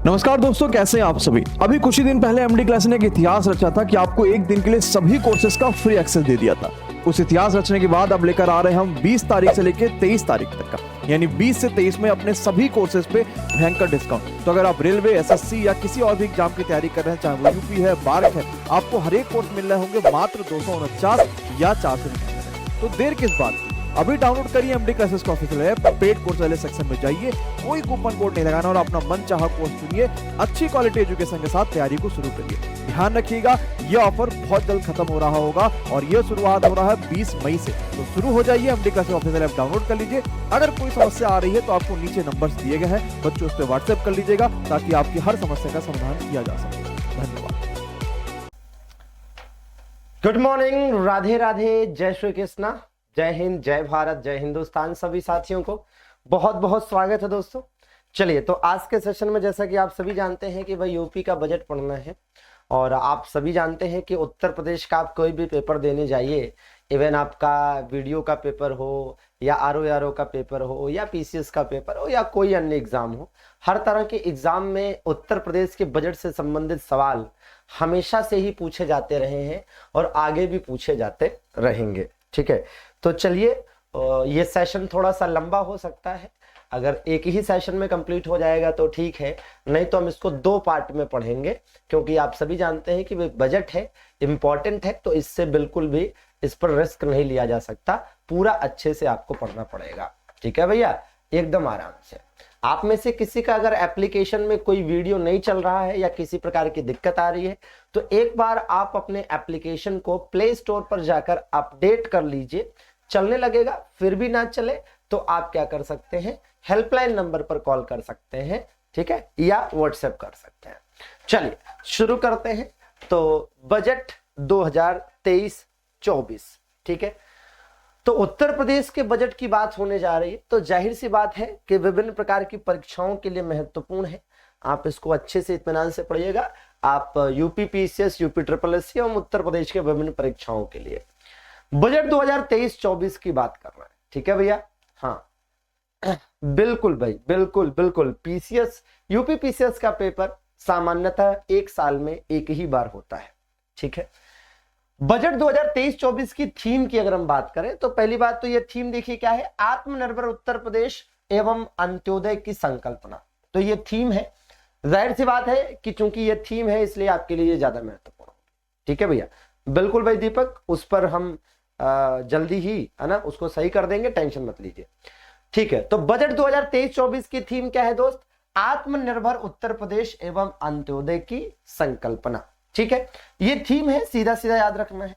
नमस्कार दोस्तों, कैसे हैं आप सभी। अभी कुछ ही दिन पहले एमडी क्लास ने एक इतिहास रचा था कि आपको एक दिन के लिए सभी कोर्सेज का फ्री एक्सेस दे दिया था। उस इतिहास रचने के बाद अब लेकर आ रहे हैं हम 20 तारीख से लेकर 23 तारीख तक का, यानी 20 से 23 में अपने सभी कोर्सेज पे भयंकर डिस्काउंट। तो अगर आप रेलवे, एसएससी या किसी और भी एग्जाम की तैयारी कर रहे हैं, चाहे वो यूपी है, बार्क है, आपको हर एक कोर्स मिल रहे होंगे मात्र 249 या 499। तो देर किस बात की, अभी डाउनलोड करिए एमडी क्लासेस का ऑफिशियल ऐप, पेड कोर्स वाले सेक्शन में जाइए, कोई कूपन कोड नहीं लगाना और अपना मन चाहा कोर्स चुनिए। अच्छी क्वालिटी एजुकेशन के साथ तैयारी को शुरू करिए। ध्यान रखिएगा, ये ऑफर बहुत जल्द खत्म हो रहा होगा और ये शुरुआत हो रहा है 20 मई से। तो शुरू हो जाइए, MD classes official app download कर लीजिए। अगर कोई समस्या आ रही है तो आपको नीचे नंबर्स दिए गए हैं, बच्चों उस पर व्हाट्सएप कर लीजिएगा ताकि आपकी हर समस्या का समाधान किया जा सके। धन्यवाद। गुड मॉर्निंग, राधे राधे, जय श्री कृष्णा, जय हिंद, जय भारत, जय हिंदुस्तान। सभी साथियों को बहुत बहुत स्वागत है दोस्तों। चलिए, तो आज के सेशन में जैसा कि आप सभी जानते हैं कि भाई यूपी का बजट पढ़ना है और आप सभी जानते हैं कि उत्तर प्रदेश का आप कोई भी पेपर देने जाइए, इवन आपका वीडियो का पेपर हो या आरओ का पेपर हो या पीसीएस का पेपर हो या कोई अन्य एग्जाम हो, हर तरह के एग्जाम में उत्तर प्रदेश के बजट से संबंधित सवाल हमेशा से ही पूछे जाते रहे हैं और आगे भी पूछे जाते रहेंगे। ठीक है, तो चलिए, ये सेशन थोड़ा सा लंबा हो सकता है। अगर एक ही सेशन में कंप्लीट हो जाएगा तो ठीक है, नहीं तो हम इसको 2 पार्ट में पढ़ेंगे, क्योंकि आप सभी जानते हैं कि बजट है, इंपॉर्टेंट है, तो इससे बिल्कुल भी इस पर रिस्क नहीं लिया जा सकता। पूरा अच्छे से आपको पढ़ना पड़ेगा। ठीक है भैया, एकदम आराम से। आप में से किसी का अगर एप्लीकेशन में कोई वीडियो नहीं चल रहा है या किसी प्रकार की दिक्कत आ रही है तो एक बार आप अपने एप्लीकेशन को प्ले स्टोर पर जाकर अपडेट कर लीजिए। चलने लगेगा, फिर भी ना चले तो आप क्या कर सकते हैं, हेल्पलाइन नंबर पर कॉल कर सकते हैं, ठीक है, या व्हाट्सएप कर सकते हैं। चलिए शुरू करते हैं। तो बजट 2023-24, ठीक है, तो उत्तर प्रदेश के बजट की बात होने जा रही है, तो जाहिर सी बात है कि विभिन्न प्रकार की परीक्षाओं के लिए महत्वपूर्ण है। आप इसको अच्छे से इत्मीनान से पढ़िएगा। आप UP PCS, UP triple SC और उत्तर प्रदेश के विभिन्न परीक्षाओं के लिए बजट 2023-24 की बात कर रहे हैं। ठीक है भैया, हाँ बिल्कुल भाई, बिल्कुल बिल्कुल। पीसीएस, यूपी पीसीएस का पेपर सामान्यतः एक साल में एक ही बार होता है। ठीक है, बजट 2023-24 की थीम की अगर हम बात करें तो पहली बात तो ये थीम देखिए क्या है, आत्मनिर्भर उत्तर प्रदेश एवं अंत्योदय की संकल्पना। तो ये थीम है, जाहिर सी बात है कि चूंकि ये थीम है इसलिए आपके लिए ये ज्यादा महत्वपूर्ण। ठीक है भैया, बिल्कुल भाई दीपक, उस पर हम जल्दी ही है ना उसको सही कर देंगे, टेंशन मत लीजिए। ठीक है, तो बजट 2023-24 की थीम क्या है दोस्त, आत्मनिर्भर उत्तर प्रदेश एवं अंत्योदय की संकल्पना। ठीक है, ये थीम है, सीधा सीधा याद रखना है।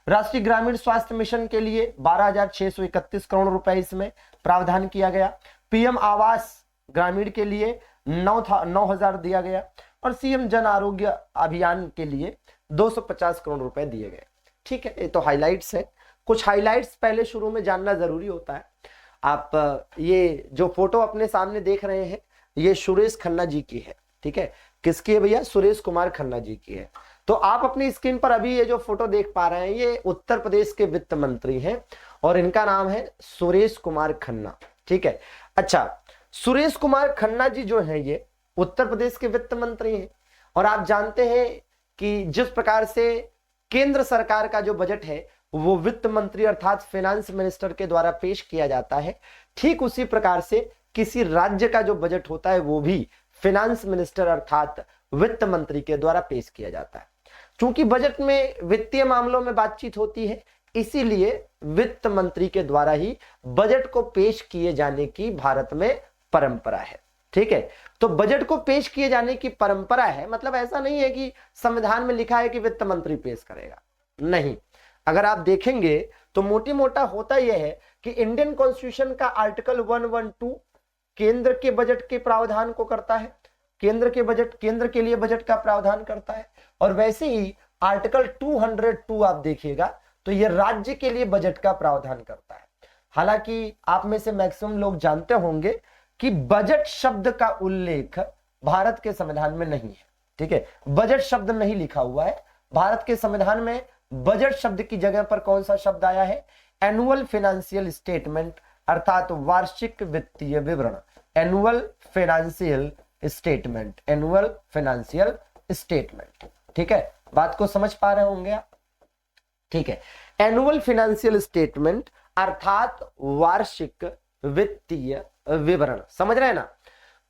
राष्ट्रीय ग्रामीण स्वास्थ्य मिशन के लिए 12,631 करोड़ रुपए इसमें प्रावधान किया गया। पीएम आवास ग्रामीण के लिए 9,000 दिया गया और सीएम जन आरोग्य अभियान के लिए 250 करोड़ रुपए दिए गए। ठीक है, ये तो हाइलाइट्स है। कुछ हाइलाइट्स पहले शुरू में जानना जरूरी होता है। आप ये जो फोटो अपने सामने देख रहे हैं ये सुरेश खन्ना जी की है। ठीक है, किसकी है भैया, सुरेश कुमार खन्ना जी की है। तो आप अपनी स्क्रीन पर अभी ये जो फोटो देख पा रहे हैं ये उत्तर प्रदेश के वित्त मंत्री हैं और इनका नाम है सुरेश कुमार खन्ना। ठीक है, अच्छा, सुरेश कुमार खन्ना जी जो है ये उत्तर प्रदेश के वित्त मंत्री हैं और आप जानते हैं कि जिस प्रकार से केंद्र सरकार का जो बजट है वो वित्त मंत्री अर्थात फाइनेंस मिनिस्टर के द्वारा पेश किया जाता है, ठीक उसी प्रकार से किसी राज्य का जो बजट होता है वो भी फाइनेंस मिनिस्टर अर्थात वित्त मंत्री के द्वारा पेश किया जाता है। चूंकि बजट में वित्तीय मामलों में बातचीत होती है इसीलिए वित्त मंत्री के द्वारा ही बजट को पेश किए जाने की भारत में परंपरा है। ठीक है, तो बजट को पेश किए जाने की परंपरा है, मतलब ऐसा नहीं है कि संविधान में लिखा है कि वित्त मंत्री पेश करेगा, नहीं। अगर आप देखेंगे तो मोटी मोटा होता यह है कि इंडियन कॉन्स्टिट्यूशन का आर्टिकल 112 केंद्र के बजट के प्रावधान को करता है, केंद्र के लिए बजट का प्रावधान करता है, और वैसे ही आर्टिकल 202 आप देखिएगा तो ये राज्य के लिए बजट का प्रावधान करता है। हालांकि आप में से मैक्सिमम लोग जानते होंगे कि बजट शब्द का उल्लेख भारत के संविधान में नहीं है। ठीक है, बजट शब्द नहीं लिखा हुआ है भारत के संविधान में। बजट शब्द की जगह पर कौन सा शब्द आया है, एनुअल फाइनेंशियल स्टेटमेंट अर्थात वार्षिक वित्तीय विवरण, annual financial statement, annual financial statement. ठीक है, बात को समझ पा रहे होंगे आप? ठीक है, एनुअल फाइनेंशियल स्टेटमेंट अर्थात वार्षिक वित्तीय विवरण, समझ रहे हैं ना?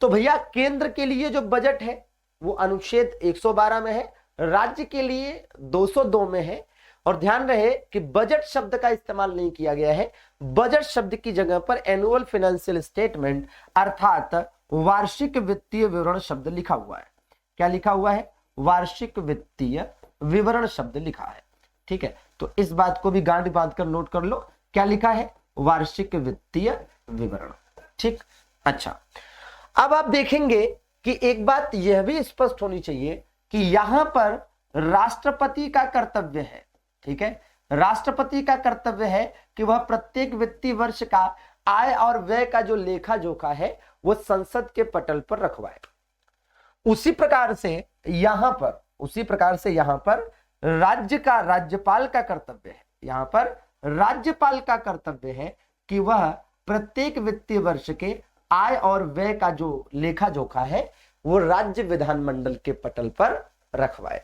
तो भैया केंद्र के लिए जो बजट है वो अनुच्छेद 112 में है, राज्य के लिए 202 में है। और ध्यान रहे कि बजट शब्द का इस्तेमाल नहीं किया गया है, बजट शब्द की जगह पर एनुअल फाइनेंशियल स्टेटमेंट अर्थात वार्षिक वित्तीय विवरण शब्द लिखा हुआ है। क्या लिखा हुआ है? वार्षिक वित्तीय विवरण शब्द लिखा है। ठीक है, तो इस बात को भी गांठ बांधकर नोट कर लो, क्या लिखा है? वार्षिक वित्तीय विवरण। ठीक, अच्छा, अब आप देखेंगे कि एक बात यह भी स्पष्ट होनी चाहिए कि यहां पर राष्ट्रपति का कर्तव्य है। ठीक है, राष्ट्रपति का कर्तव्य है कि वह प्रत्येक वित्तीय वर्ष का आय और व्यय का जो लेखा जोखा है वो संसद के पटल पर रखवाए। उसी प्रकार से यहां पर राज्यपाल का कर्तव्य है, यहां पर राज्यपाल का कर्तव्य है कि वह प्रत्येक वित्तीय वर्ष के आय और व्यय का जो लेखा जोखा है वो राज्य विधानमंडल के पटल पर रखवाए।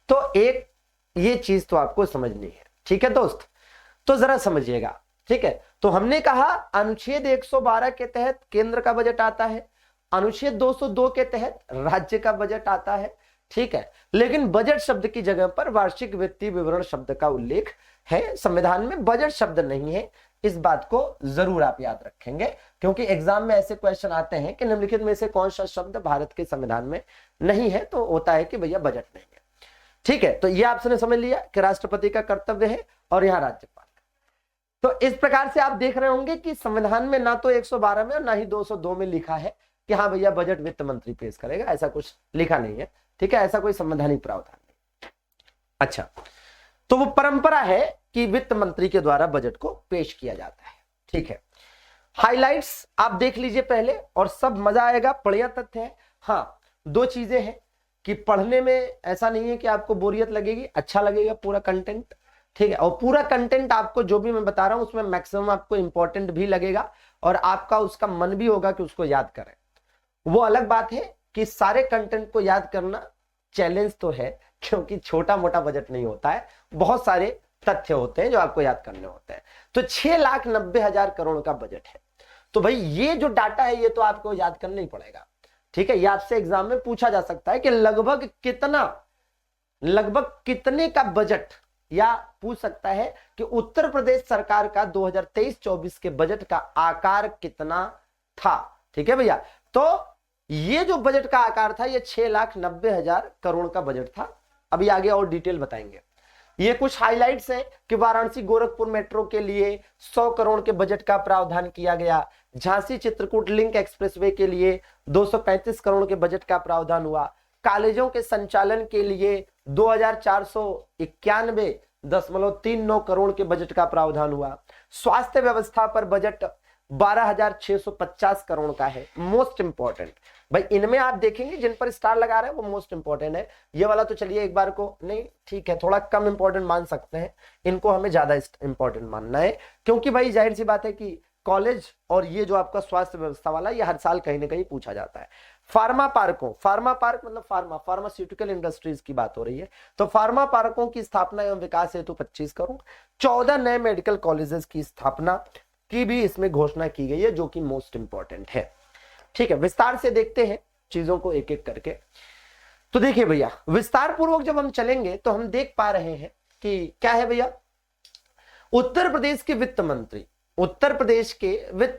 तो एक ये चीज तो आपको समझनी है। ठीक है दोस्त, तो जरा समझिएगा। ठीक है, तो हमने कहा अनुच्छेद 112 के तहत केंद्र का बजट आता है, अनुच्छेद 202 के तहत राज्य का बजट आता है। ठीक है, लेकिन बजट शब्द की जगह पर वार्षिक वित्तीय विवरण शब्द का उल्लेख है, संविधान में बजट शब्द नहीं है। इस बात को जरूर आप याद रखेंगे, क्योंकि एग्जाम में ऐसे क्वेश्चन आते हैं कि निम्नलिखित में से कौन सा शब्द भारत के संविधान में नहीं है, तो होता है कि भैया बजट नहीं है। ठीक है, तो ये आपने समझ लिया कि राष्ट्रपति का कर्तव्य है और यहाँ राज्यपाल का। तो इस प्रकार से आप देख रहे होंगे कि संविधान में ना तो 112 में और ना ही 202 में लिखा है कि हाँ भैया बजट वित्त मंत्री पेश करेगा, ऐसा कुछ लिखा नहीं है। ठीक है, ऐसा कोई संवैधानिक प्रावधान नहीं। अच्छा, तो वो परंपरा है कि वित्त मंत्री के द्वारा बजट को पेश किया जाता है। ठीक है, हाइलाइट्स आप देख लीजिए पहले और सब मजा आएगा, बढ़िया तथ्य है। हाँ, दो चीजें हैं कि पढ़ने में ऐसा नहीं है कि आपको बोरियत लगेगी, अच्छा लगेगा पूरा कंटेंट। ठीक है, और पूरा कंटेंट आपको जो भी मैं बता रहा हूं उसमें मैक्सिमम आपको इंपॉर्टेंट भी लगेगा और आपका उसका मन भी होगा कि उसको याद करें। वो अलग बात है कि सारे कंटेंट को याद करना चैलेंज तो है, क्योंकि छोटा मोटा बजट नहीं होता है, बहुत सारे तथ्य होते हैं जो आपको याद करने होते हैं। तो 6,90,000 करोड़ का बजट है, तो भाई ये जो डाटा है ये तो आपको याद करना ही पड़ेगा। ठीक है, ये आपसे एग्जाम में पूछा जा सकता है कि लगभग कितने का बजट, या पूछ सकता है कि उत्तर प्रदेश सरकार का 2023-24 के बजट का आकार कितना था। ठीक है भैया, तो ये जो बजट का आकार था ये 6,90,000 करोड़ का बजट था। अभी आगे और डिटेल बताएंगे। ये कुछ हाइलाइट्स हैं कि वाराणसी गोरखपुर मेट्रो के लिए 100 करोड़ के बजट का प्रावधान किया गया, झांसी चित्रकूट लिंक एक्सप्रेसवे के लिए 235 करोड़ के बजट का प्रावधान हुआ, कॉलेजों के संचालन के लिए 2,491.39 करोड़ के बजट का प्रावधान हुआ, स्वास्थ्य व्यवस्था पर बजट 12,650 करोड़ का है। मोस्ट इंपॉर्टेंट भाई, इनमें आप देखेंगे जिन पर स्टार लगा रहे हैं वो मोस्ट इंपॉर्टेंट है। ये वाला तो चलिए एक बार को नहीं, ठीक है, थोड़ा कम इंपॉर्टेंट मान सकते हैं, इनको हमें ज्यादा इंपॉर्टेंट मानना है, क्योंकि भाई जाहिर सी बात है कि कॉलेज और ये जो आपका स्वास्थ्य व्यवस्था वाला ये हर साल कहीं ना कहीं पूछा जाता है। फार्मा पार्क मतलब फार्मास्यूटिकल इंडस्ट्रीज की बात हो रही है, तो फार्मा पार्कों की स्थापना एवं विकास हेतु 25 करोड़, 14 नए मेडिकल कॉलेजेस की स्थापना की भी इसमें घोषणा की गई है, जो कि मोस्ट इंपॉर्टेंट है। ठीक है, विस्तार से देखते हैं चीजों को एक एक करके। तो देखिए भैया, विस्तार पूर्वक जब हम चलेंगे तो हम देख पा रहे हैं कि क्या है भैया, उत्तर प्रदेश के वित्त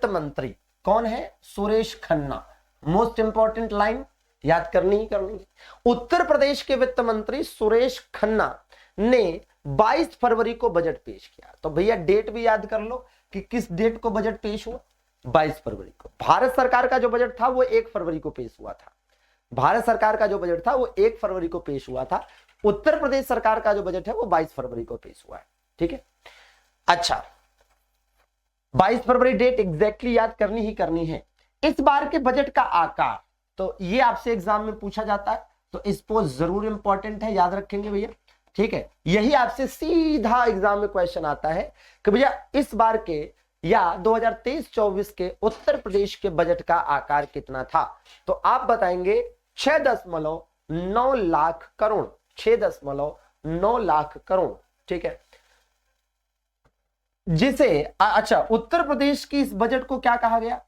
मंत्री कौन है? Suresh Khanna. Most important line याद करनी ही करनी है। उत्तर प्रदेश के वित्त मंत्री सुरेश खन्ना ने 22 फरवरी को बजट पेश किया। तो भैया डेट भी याद कर लो कि किस डेट को बजट पेश हुआ, 22 फरवरी को। भारत सरकार का जो बजट था वो 1 फरवरी को पेश हुआ था। भारत सरकार का जो बजट था वो 1 फरवरी को पेश हुआ था। उत्तर प्रदेश सरकार का जो बजट है वो 22 फरवरी को पेश हुआ है। ठीक है, अच्छा 22 फरवरी डेट एग्जैक्टली याद करनी ही करनी है। इस बार के बजट का आकार, तो ये आपसे एग्जाम में पूछा जाता है, तो इसको जरूर इंपॉर्टेंट है, याद रखेंगे भैया। ठीक है, यही आपसे सीधा एग्जाम में क्वेश्चन आता है कि भैया इस बार के या 2023-24 के उत्तर प्रदेश के बजट का आकार कितना था? तो आप बताएंगे 6.9 लाख करोड़, 6.9 लाख करोड़। ठीक है, जिसे अच्छा, उत्तर प्रदेश की इस बजट को क्या कहा गया?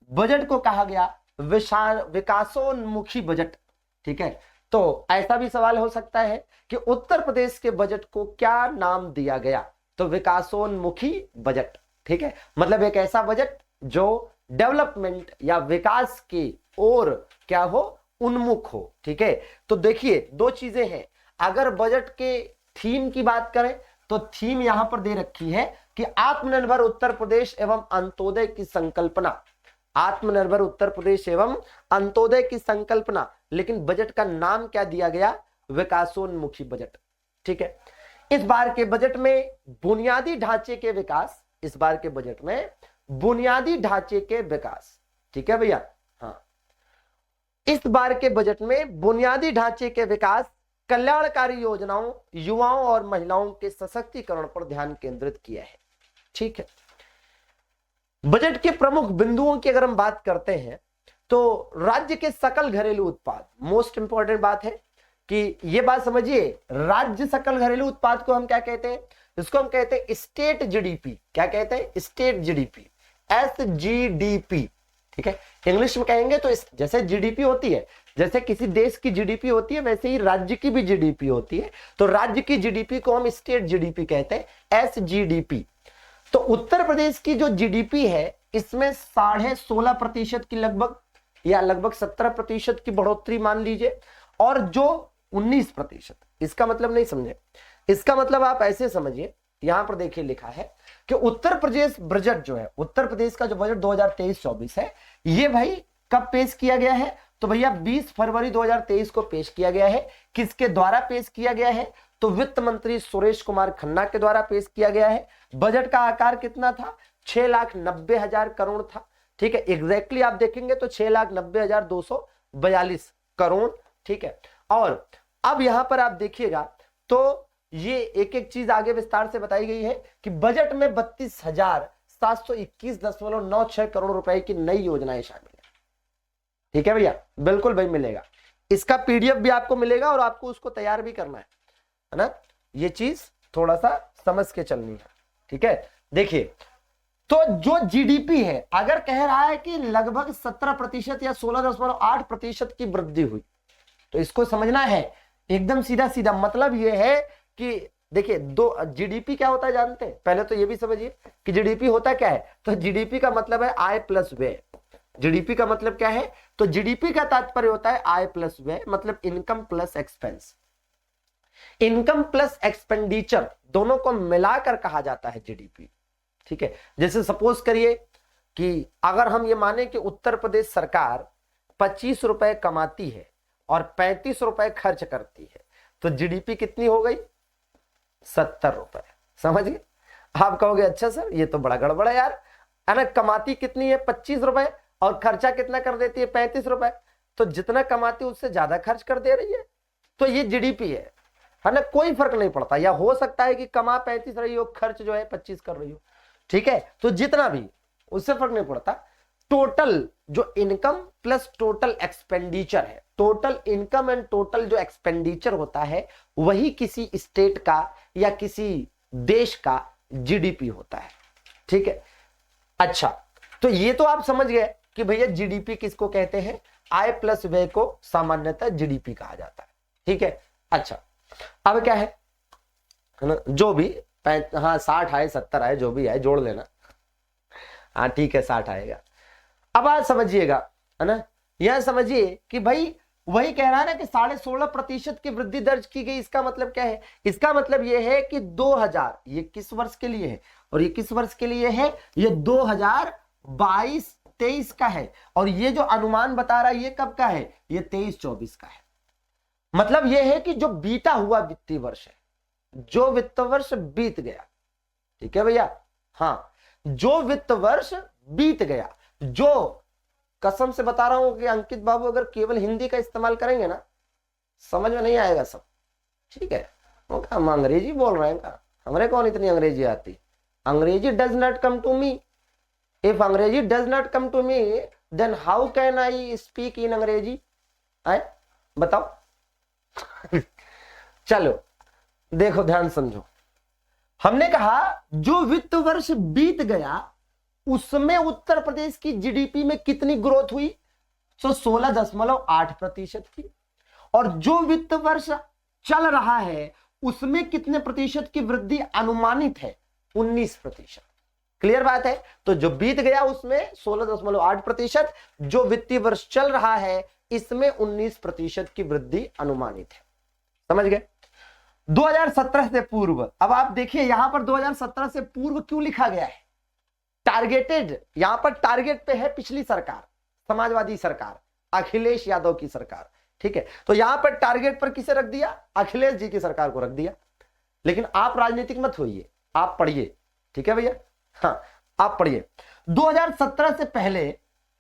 बजट को कहा गया विशाल विकासोन्मुखी बजट। ठीक है, तो ऐसा भी सवाल हो सकता है कि उत्तर प्रदेश के बजट को क्या नाम दिया गया? तो विकासोन्मुखी बजट। ठीक है, मतलब एक ऐसा बजट जो डेवलपमेंट या विकास की ओर क्या हो, उन्मुख हो। ठीक है, तो देखिए दो चीजें हैं। अगर बजट के थीम की बात करें तो थीम यहां पर दे रखी है कि आत्मनिर्भर उत्तर प्रदेश एवं अंत्योदय की संकल्पना, आत्मनिर्भर उत्तर प्रदेश एवं अंत्योदय की संकल्पना। लेकिन बजट का नाम क्या दिया गया? विकासोन्मुखी बजट। ठीक है, इस बार के बजट में बुनियादी ढांचे के विकास, इस बार के बजट में बुनियादी ढांचे के विकास। ठीक है भैया, हाँ, इस बार के बजट में बुनियादी ढांचे के विकास, कल्याणकारी योजनाओं, युवाओं और महिलाओं के सशक्तिकरण पर ध्यान केंद्रित किया है। ठीक है, बजट के प्रमुख बिंदुओं की अगर हम बात करते हैं तो राज्य के सकल घरेलू उत्पाद, मोस्ट इंपॉर्टेंट बात है कि ये बात समझिए, राज्य सकल घरेलू उत्पाद को हम क्या कहते हैं? इसको हम कहते हैं स्टेट जीडीपी। क्या कहते हैं? State GDP, SGDP। ठीक है, इंग्लिश में कहेंगे तो जैसे जीडीपी होती है, जैसे किसी देश की जीडीपी होती है, वैसे ही राज्य की भी जीडीपी होती है। तो राज्य की जीडीपी को हम स्टेट जीडीपी कहते हैं, SGDP। तो उत्तर प्रदेश की जो जीडीपी है इसमें 16.5% की लगभग या लगभग 17% की बढ़ोतरी मान लीजिए, और जो 19%, इसका मतलब नहीं समझे, इसका मतलब आप ऐसे समझिए, यहां पर देखिए लिखा है कि उत्तर प्रदेश बजट जो है, उत्तर प्रदेश का जो बजट 2023-24 है, ये भाई कब पेश किया गया है? तो भैया 20 फरवरी 2023 को पेश किया गया है। किसके द्वारा पेश किया गया है? तो वित्त मंत्री सुरेश कुमार खन्ना के द्वारा पेश किया गया है। बजट का आकार कितना था? 6,90,000 करोड़ था। ठीक है, एग्जैक्टली आप देखेंगे तो 6,90,242 करोड़। ठीक है, और अब यहां पर आप देखिएगा तो ये एक एक चीज आगे विस्तार से बताई गई है कि बजट में 32,721.96 करोड़ रुपए की नई योजनाएं शामिल है। ठीक है भैया, बिल्कुल भाई मिलेगा, इसका पीडीएफ भी आपको मिलेगा और आपको उसको तैयार भी करना है ना। ये चीज थोड़ा सा समझ के चलनी है। ठीक है, देखिए तो जो जीडीपी है, अगर कह रहा है कि लगभग 17% या 16.8% की वृद्धि हुई, तो इसको समझना है एकदम सीधा सीधा। मतलब यह है कि देखिए, दो जीडीपी क्या होता है जानते हैं? पहले तो ये भी समझिए कि जीडीपी होता क्या है। तो जीडीपी का मतलब है आय प्लस व्यय। जीडीपी का मतलब क्या है? तो जीडीपी का तात्पर्य होता है आय प्लस व्यय, मतलब income plus expense. Income plus expenditure दोनों को मिलाकर कहा जाता है जीडीपी। ठीक है, जैसे सपोज करिए कि अगर हम ये माने कि उत्तर प्रदेश सरकार 25 रुपए कमाती है और 35 रुपए खर्च करती है, तो जीडीपी कितनी हो गई? 70 रुपए। समझ गए? आप कहोगे अच्छा सर ये तो बड़ा गड़बड़ है यार, है ना, कमाती कितनी है? 25 रुपए और खर्चा कितना कर देती है? 35 रुपए। तो जितना कमाती है उससे ज्यादा खर्च कर दे रही है, तो ये जीडीपी है ना, कोई फर्क नहीं पड़ता। या हो सकता है कि कमा 35 रही हो, खर्च जो है 25 कर रही हो। ठीक है, तो जितना भी, उससे फर्क नहीं पड़ता। टोटल जो इनकम प्लस टोटल एक्सपेंडिचर है, टोटल इनकम एंड टोटल जो एक्सपेंडिचर होता है, वही किसी स्टेट का या किसी देश का जीडीपी होता है। ठीक है, अच्छा, तो ये तो आप समझ गए कि भैया जीडीपी किसको कहते हैं? आय प्लस व्यय को सामान्यतः जीडीपी कहा जाता है। ठीक है, अच्छा, अब क्या है ना, जो भी 60 आए 70 आए जो भी आए जोड़ लेना। हाँ ठीक है, 60 आएगा। अब आज समझिएगा, है ना, यह समझिए कि भाई वही कह रहा है ना कि 16.5% की वृद्धि दर्ज की गई। इसका मतलब क्या है? इसका मतलब यह है कि 2000, ये किस वर्ष के लिए है और ये किस वर्ष के लिए है? ये 2022-23 का है। और ये जो अनुमान बता रहा है ये कब का है? ये 23-24 का है। मतलब यह है कि जो बीता हुआ वित्तीय वर्ष है, जो वित्त वर्ष बीत गया। ठीक है भैया, हाँ, जो वित्त वर्ष बीत गया, जो कसम से बता रहा हूं कि अंकित बाबू अगर केवल हिंदी का इस्तेमाल करेंगे ना, समझ में नहीं आएगा सब। ठीक है, हम अंग्रेजी बोल रहे हैं का, हमारे कौन इतनी अंग्रेजी आती? अंग्रेजी does not come to me, if अंग्रेजी does not come to me then how can I speak in अंग्रेजी? बताओ। चलो देखो, ध्यान समझो। हमने कहा जो वित्त वर्ष बीत गया उसमें उत्तर प्रदेश की जीडीपी में कितनी ग्रोथ हुई? तो 16.8% की। और जो वित्त वर्ष चल रहा है उसमें कितने प्रतिशत की वृद्धि अनुमानित है? 19%। क्लियर बात है? तो जो बीत गया उसमें 16.8%, जो वित्तीय वर्ष चल रहा है इसमें 19% की वृद्धि अनुमानित है। समझ गए? 2017 से पूर्व, अब आप देखिए यहां पर 2017 से पूर्व क्यों लिखा गया है? टारगेटेड, यहां पर टारगेट पे है पिछली सरकार, समाजवादी सरकार, अखिलेश यादव की सरकार। ठीक है, तो यहां पर टारगेट पर किसे रख दिया? अखिलेश जी की सरकार को रख दिया। लेकिन आप राजनीतिक मत होइए, आप पढ़िए। ठीक है भैया? हाँ, आप पढ़िए। 2017 से पहले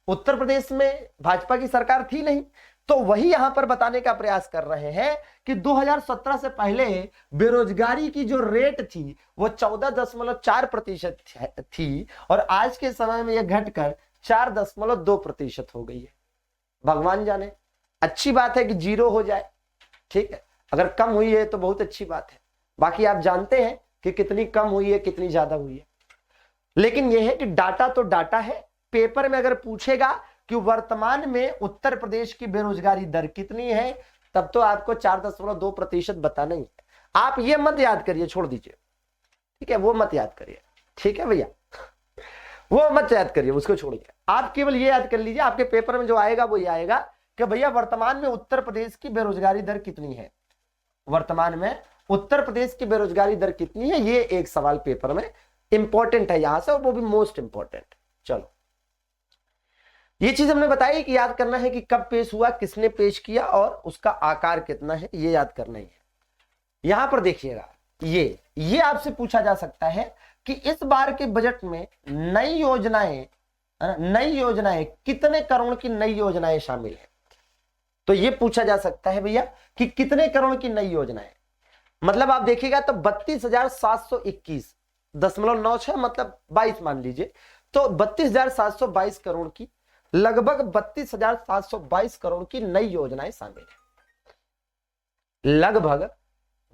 उत्तर प्रदेश में भाजपा की सरकार थी नहीं, तो वही यहां पर बताने का प्रयास कर रहे हैं कि 2017 से पहले बेरोजगारी की जो रेट थी वो 14.4% थी और आज के समय में यह घटकर 4.2% हो गई है। भगवान जाने, अच्छी बात है कि 0 हो जाए। ठीक है, अगर कम हुई है तो बहुत अच्छी बात है, बाकी आप जानते हैं कि कितनी कम हुई है, कितनी ज्यादा हुई है। लेकिन यह है कि डाटा तो डाटा है। पेपर में अगर पूछेगा कि वर्तमान में उत्तर प्रदेश की बेरोजगारी दर कितनी है, तब तो आपको 4.2% बताना ही है। आप ये मत याद करिए, छोड़ दीजिए। ठीक है, वो मत याद करिए। ठीक है भैया, वो मत याद करिए, उसको छोड़िए। आप केवल ये याद कर लीजिए, आपके पेपर में जो आएगा वो ये आएगा कि भैया वर्तमान में उत्तर प्रदेश की बेरोजगारी दर कितनी है, वर्तमान में उत्तर प्रदेश की बेरोजगारी दर कितनी है। ये एक सवाल पेपर में इंपॉर्टेंट है यहां से, और वो भी मोस्ट इंपॉर्टेंट। चलो, ये चीज हमने बताई कि याद करना है कि कब पेश हुआ, किसने पेश किया और उसका आकार कितना है, ये याद करना ही है। यहां पर देखिएगा, ये आपसे पूछा जा सकता है कि इस बार के बजट में नई योजनाएं कितने करोड़ की नई योजनाएं शामिल है। तो ये पूछा जा सकता है भैया कि कितने करोड़ की नई योजनाएं। मतलब आप देखिएगा तो 32,721.96 मतलब 22 मान लीजिए, तो 32,722 करोड़ की, लगभग 32,722 करोड़ की नई योजनाएं शामिल है। लगभग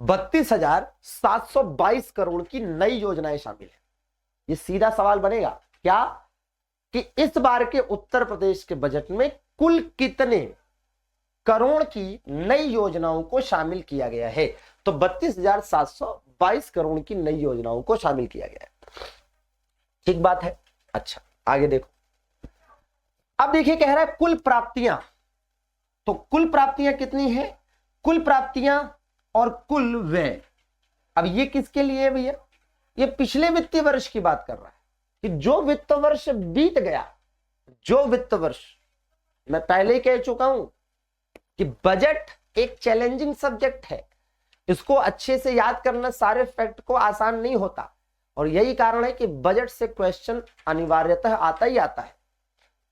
32,722 करोड़ की नई योजनाएं शामिल है। ये सीधा सवाल बनेगा क्या कि इस बार के उत्तर प्रदेश के बजट में कुल कितने करोड़ की नई योजनाओं को शामिल किया गया है? तो 32,722 करोड़ की नई योजनाओं को शामिल किया गया है। ठीक बात है। अच्छा, आगे देखो। अब देखिए, कह रहा है कुल प्राप्तियां। तो कुल प्राप्तियां कितनी है? कुल प्राप्तियां और कुल व्यय। अब ये किसके लिए है भैया? ये पिछले वित्तीय वर्ष की बात कर रहा है कि जो वित्त वर्ष बीत गया, जो वित्त वर्ष, मैं पहले ही कह चुका हूं कि बजट एक चैलेंजिंग सब्जेक्ट है, इसको अच्छे से याद करना सारे फैक्ट को आसान नहीं होता, और यही कारण है कि बजट से क्वेश्चन अनिवार्यतः आता ही आता है।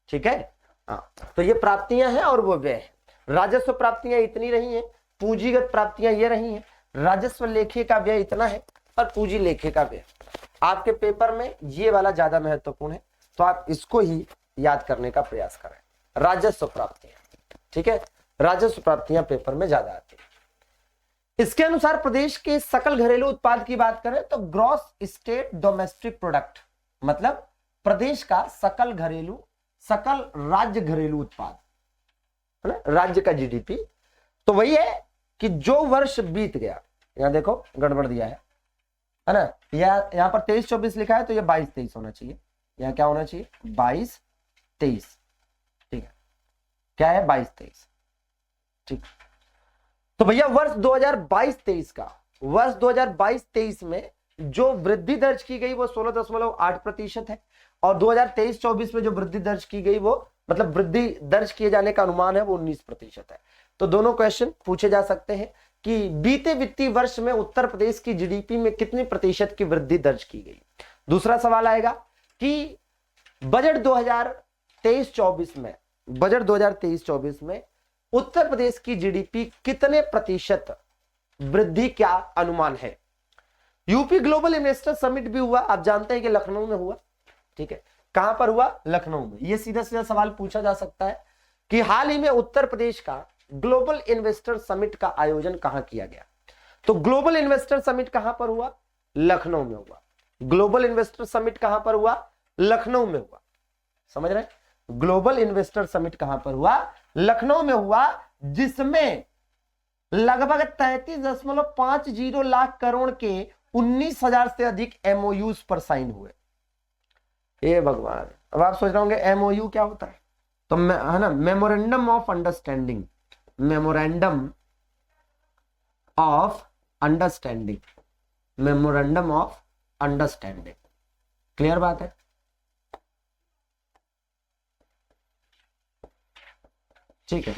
ठीक है, हाँ, तो ये प्राप्तियां हैं और वो व्यय है। राजस्व प्राप्तियां इतनी रही हैं, पूंजीगत प्राप्तियां ये रही हैं, राजस्व लेखे का व्यय इतना है और पूंजी लेखे का व्यय। आपके पेपर में ये वाला ज्यादा महत्वपूर्ण है, तो आप इसको ही याद करने का प्रयास करें, राजस्व प्राप्तियां। ठीक है, राजस्व प्राप्तियां पेपर में ज्यादा आती है। इसके अनुसार प्रदेश के सकल घरेलू उत्पाद की बात करें तो ग्रॉस स्टेट डोमेस्टिक प्रोडक्ट, मतलब प्रदेश का सकल राज्य घरेलू उत्पाद है ना, राज्य का जीडीपी। तो वही है कि जो वर्ष बीत गया, यहां देखो गड़बड़ दिया है ना, यहां पर 23-24 लिखा है, तो ये 22-23 होना चाहिए। यहां क्या होना चाहिए? 22-23। ठीक है, क्या है? 22-23। ठीक, तो भैया वर्ष 2022-23 में जो वृद्धि दर्ज की गई वो 16.8% है, और 2023-24 में जो वृद्धि दर्ज की गई वो, मतलब वृद्धि दर्ज किए जाने का अनुमान है वो 19% है। तो दोनों क्वेश्चन पूछे जा सकते हैं कि बीते वित्तीय वर्ष में उत्तर प्रदेश की जीडीपी में कितनी प्रतिशत की वृद्धि दर्ज की गई। दूसरा सवाल आएगा कि बजट 2023-24 में उत्तर प्रदेश की जीडीपी कितने प्रतिशत वृद्धि क्या अनुमान है। यूपी ग्लोबल इन्वेस्टर समिट भी हुआ, आप जानते हैं कि लखनऊ में हुआ। ठीक है, कहां पर हुआ? लखनऊ में। ये सीधा सीधा सवाल पूछा जा सकता है कि हाल ही में उत्तर प्रदेश का ग्लोबल इन्वेस्टर समिट का आयोजन कहां किया गया? तो ग्लोबल इन्वेस्टर समिट कहां पर हुआ? लखनऊ में हुआ। ग्लोबल इन्वेस्टर समिट कहां पर हुआ? लखनऊ में हुआ। समझ रहे? ग्लोबल इन्वेस्टर समिट कहां पर हुआ? लखनऊ में हुआ, जिसमें लगभग 33.50 लाख करोड़ के 19,000 से अधिक एमओयूज पर साइन हुए। हे भगवान, अब आप सोच रहे होंगे एमओयू क्या होता है? तो है ना, memorandum of understanding. Memorandum of understanding, memorandum of understanding. Clear बात है? ठीक है।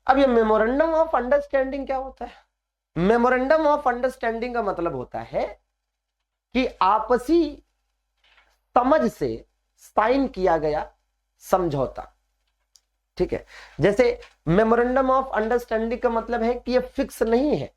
अब ये मेमोरेंडम ऑफ अंडरस्टैंडिंग क्या होता है? मेमोरेंडम ऑफ अंडरस्टैंडिंग का मतलब होता है कि आपसी समझ से साइन किया गया समझौता। ठीक है, जैसे मेमोरेंडम ऑफ अंडरस्टैंडिंग का मतलब है कि ये फिक्स नहीं है,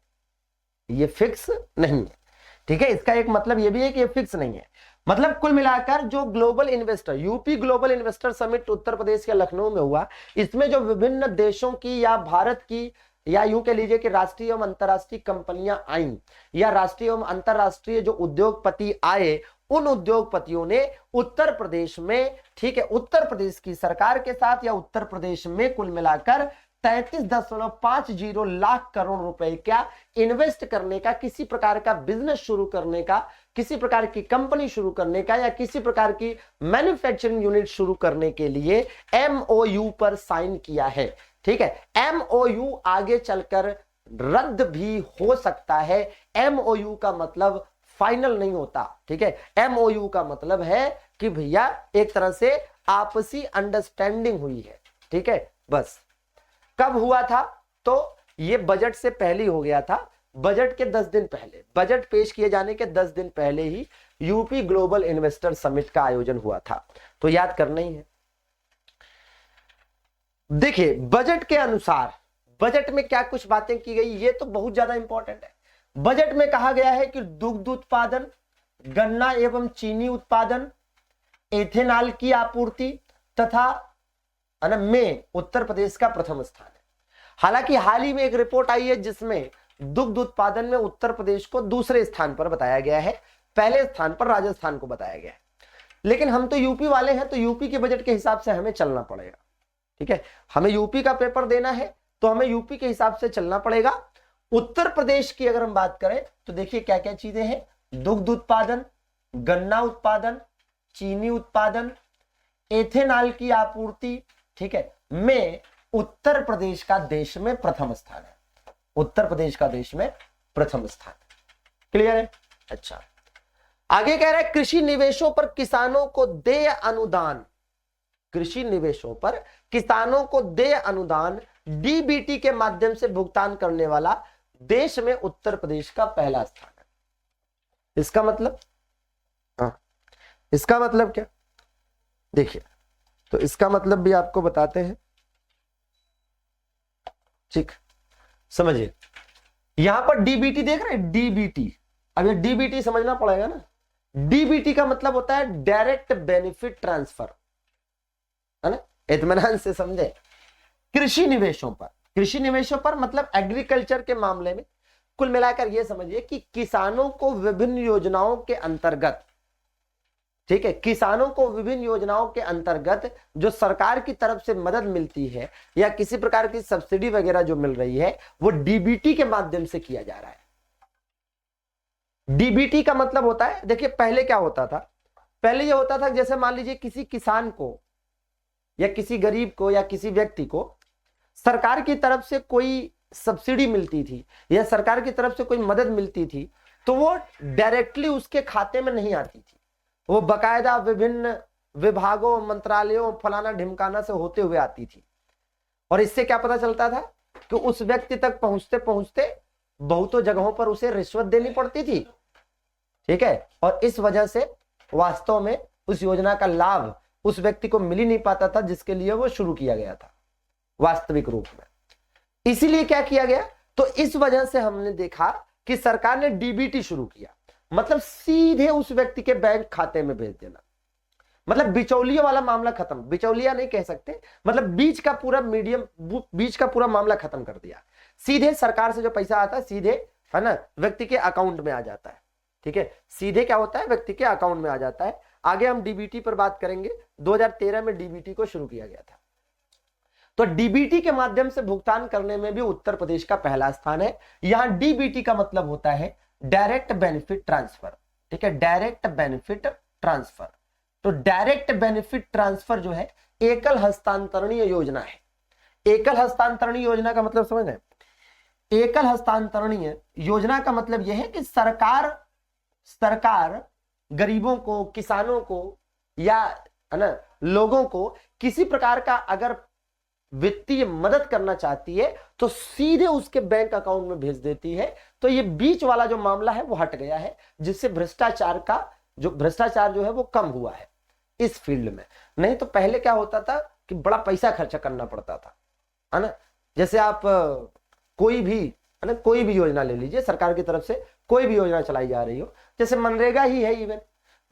ये फिक्स नहीं है। ठीक है, इसका एक मतलब ये भी है कि ये फिक्स नहीं है। मतलब कुल मिलाकर जो global investor, UP global investor summit Uttar Pradesh के लखनऊ में हुआ, इसमें जो विभिन्न देशों की या भारत की या यूं कह लीजिए कि राष्ट्रीय एवं अंतरराष्ट्रीय कंपनियां आई या राष्ट्रीय एवं अंतरराष्ट्रीय जो उद्योगपति आए, उन उद्योगपतियों ने उत्तर प्रदेश में, ठीक है, उत्तर प्रदेश की सरकार के साथ या उत्तर प्रदेश में कुल मिलाकर 33.50 लाख करोड़ रुपए का इन्वेस्ट करने का, किसी प्रकार का बिजनेस शुरू करने का, किसी प्रकार की कंपनी शुरू करने का या किसी प्रकार की मैन्युफैक्चरिंग यूनिट शुरू करने के लिए एमओयू पर साइन किया है। ठीक है, एमओयू आगे चलकर रद्द भी हो सकता है। एमओयू का मतलब फाइनल नहीं होता। ठीक है, एमओयू का मतलब है कि भैया एक तरह से आपसी अंडरस्टैंडिंग हुई है। ठीक है, बस। कब हुआ था? तो ये बजट से पहले हो गया था। बजट के 10 दिन पहले, बजट पेश किए जाने के 10 दिन पहले ही यूपी ग्लोबल इन्वेस्टर समिट का आयोजन हुआ था। तो याद करना ही है। देखिए, बजट के अनुसार बजट में क्या कुछ बातें की गई, ये तो बहुत ज्यादा इंपॉर्टेंट है। बजट में कहा गया है कि दुग्ध उत्पादन, गन्ना एवं चीनी उत्पादन, एथेनॉल की आपूर्ति तथा में उत्तर प्रदेश का प्रथम स्थान है। हालांकि हाल ही में एक रिपोर्ट आई है जिसमें दुग्ध उत्पादन में उत्तर प्रदेश को दूसरे स्थान पर बताया गया है, पहले स्थान पर राजस्थान को बताया गया है। लेकिन हम तो यूपी वाले हैं, तो यूपी के बजट के हिसाब से हमें चलना पड़ेगा। ठीक है, हमें यूपी का पेपर देना है तो हमें यूपी के हिसाब से चलना पड़ेगा। उत्तर प्रदेश की अगर हम बात करें तो देखिए क्या क्या चीजें हैं। दुग्ध उत्पादन, गन्ना उत्पादन, चीनी उत्पादन, एथेनॉल की आपूर्ति, ठीक है, में उत्तर प्रदेश का देश में प्रथम स्थान है। उत्तर प्रदेश का देश में प्रथम स्थान। क्लियर है? अच्छा, आगे कह रहा है कृषि निवेशों पर किसानों को देय अनुदान, कृषि निवेशों पर किसानों को देय अनुदान डीबीटी के माध्यम से भुगतान करने वाला देश में उत्तर प्रदेश का पहला स्थान है। इसका मतलब, इसका मतलब क्या? देखिए, तो इसका मतलब भी आपको बताते हैं। ठीक, समझिए, यहां पर डीबीटी देख रहे हैं, डीबीटी। अब ये डीबीटी समझना पड़ेगा ना। डीबीटी का मतलब होता है डायरेक्ट बेनिफिट ट्रांसफर, है ना, इत्मीनान से समझे। कृषि निवेशों पर, कृषि निवेशों पर मतलब एग्रीकल्चर के मामले में कुल मिलाकर यह समझिए कि किसानों को विभिन्न योजनाओं के अंतर्गत, ठीक है, किसानों को विभिन्न योजनाओं के अंतर्गत जो सरकार की तरफ से मदद मिलती है या किसी प्रकार की सब्सिडी वगैरह जो मिल रही है, वो डीबीटी के माध्यम से किया जा रहा है। डीबीटी का मतलब होता है, देखिए पहले क्या होता था, पहले ये होता था जैसे मान लीजिए किसी किसान को या किसी गरीब को या किसी व्यक्ति को सरकार की तरफ से कोई सब्सिडी मिलती थी या सरकार की तरफ से कोई मदद मिलती थी, तो वो डायरेक्टली उसके खाते में नहीं आती थी, वो बकायदा विभिन्न विभागों, मंत्रालयों, फलाना ढिमकाना से होते हुए आती थी। और इससे क्या पता चलता था कि उस व्यक्ति तक पहुंचते पहुंचते बहुतों जगहों पर उसे रिश्वत देनी पड़ती थी। ठीक है, और इस वजह से वास्तव में उस योजना का लाभ उस व्यक्ति को मिल ही नहीं पाता था जिसके लिए वो शुरू किया गया था वास्तविक रूप में। इसीलिए क्या किया गया, तो इस वजह से हमने देखा कि सरकार ने डीबीटी शुरू किया, मतलब सीधे उस व्यक्ति के बैंक खाते में भेज देना। मतलब बिचौलियों वाला मामला खत्म, बिचौलिया नहीं कह सकते, मतलब बीच का पूरा मीडियम, बीच का पूरा मामला खत्म कर दिया। सीधे सरकार से जो पैसा आता है सीधे, है ना, व्यक्ति के अकाउंट में आ जाता है। ठीक है, सीधे क्या होता है, व्यक्ति के अकाउंट में आ जाता है। आगे हम डीबीटी पर बात करेंगे। 2013 में डीबीटी को शुरू किया गया था। तो डीबीटी के माध्यम से भुगतान करने में भी उत्तर प्रदेश का पहला स्थान है। यहां डीबीटी का मतलब होता है डायरेक्ट बेनिफिट ट्रांसफर। ठीक है, डायरेक्ट बेनिफिट ट्रांसफर। तो डायरेक्ट बेनिफिट ट्रांसफर जो है एकल हस्तांतरणीय योजना है। एकल हस्तांतरणीय योजना का मतलब समझ रहे हैं? एकल हस्तांतरणीय योजना का मतलब यह है कि सरकार गरीबों को, किसानों को, या है ना, लोगों को किसी प्रकार का अगर वित्तीय मदद करना चाहती है तो सीधे उसके बैंक अकाउंट में भेज देती है। तो ये बीच वाला जो मामला है वो हट गया है, जिससे भ्रष्टाचार जो है वो कम हुआ है इस फील्ड में। नहीं तो पहले क्या होता था कि बड़ा पैसा खर्चा करना पड़ता था, है ना। जैसे आप कोई भी, है ना, कोई भी योजना ले लीजिए, सरकार की तरफ से कोई भी योजना चलाई जा रही हो, जैसे मनरेगा ही है, इवन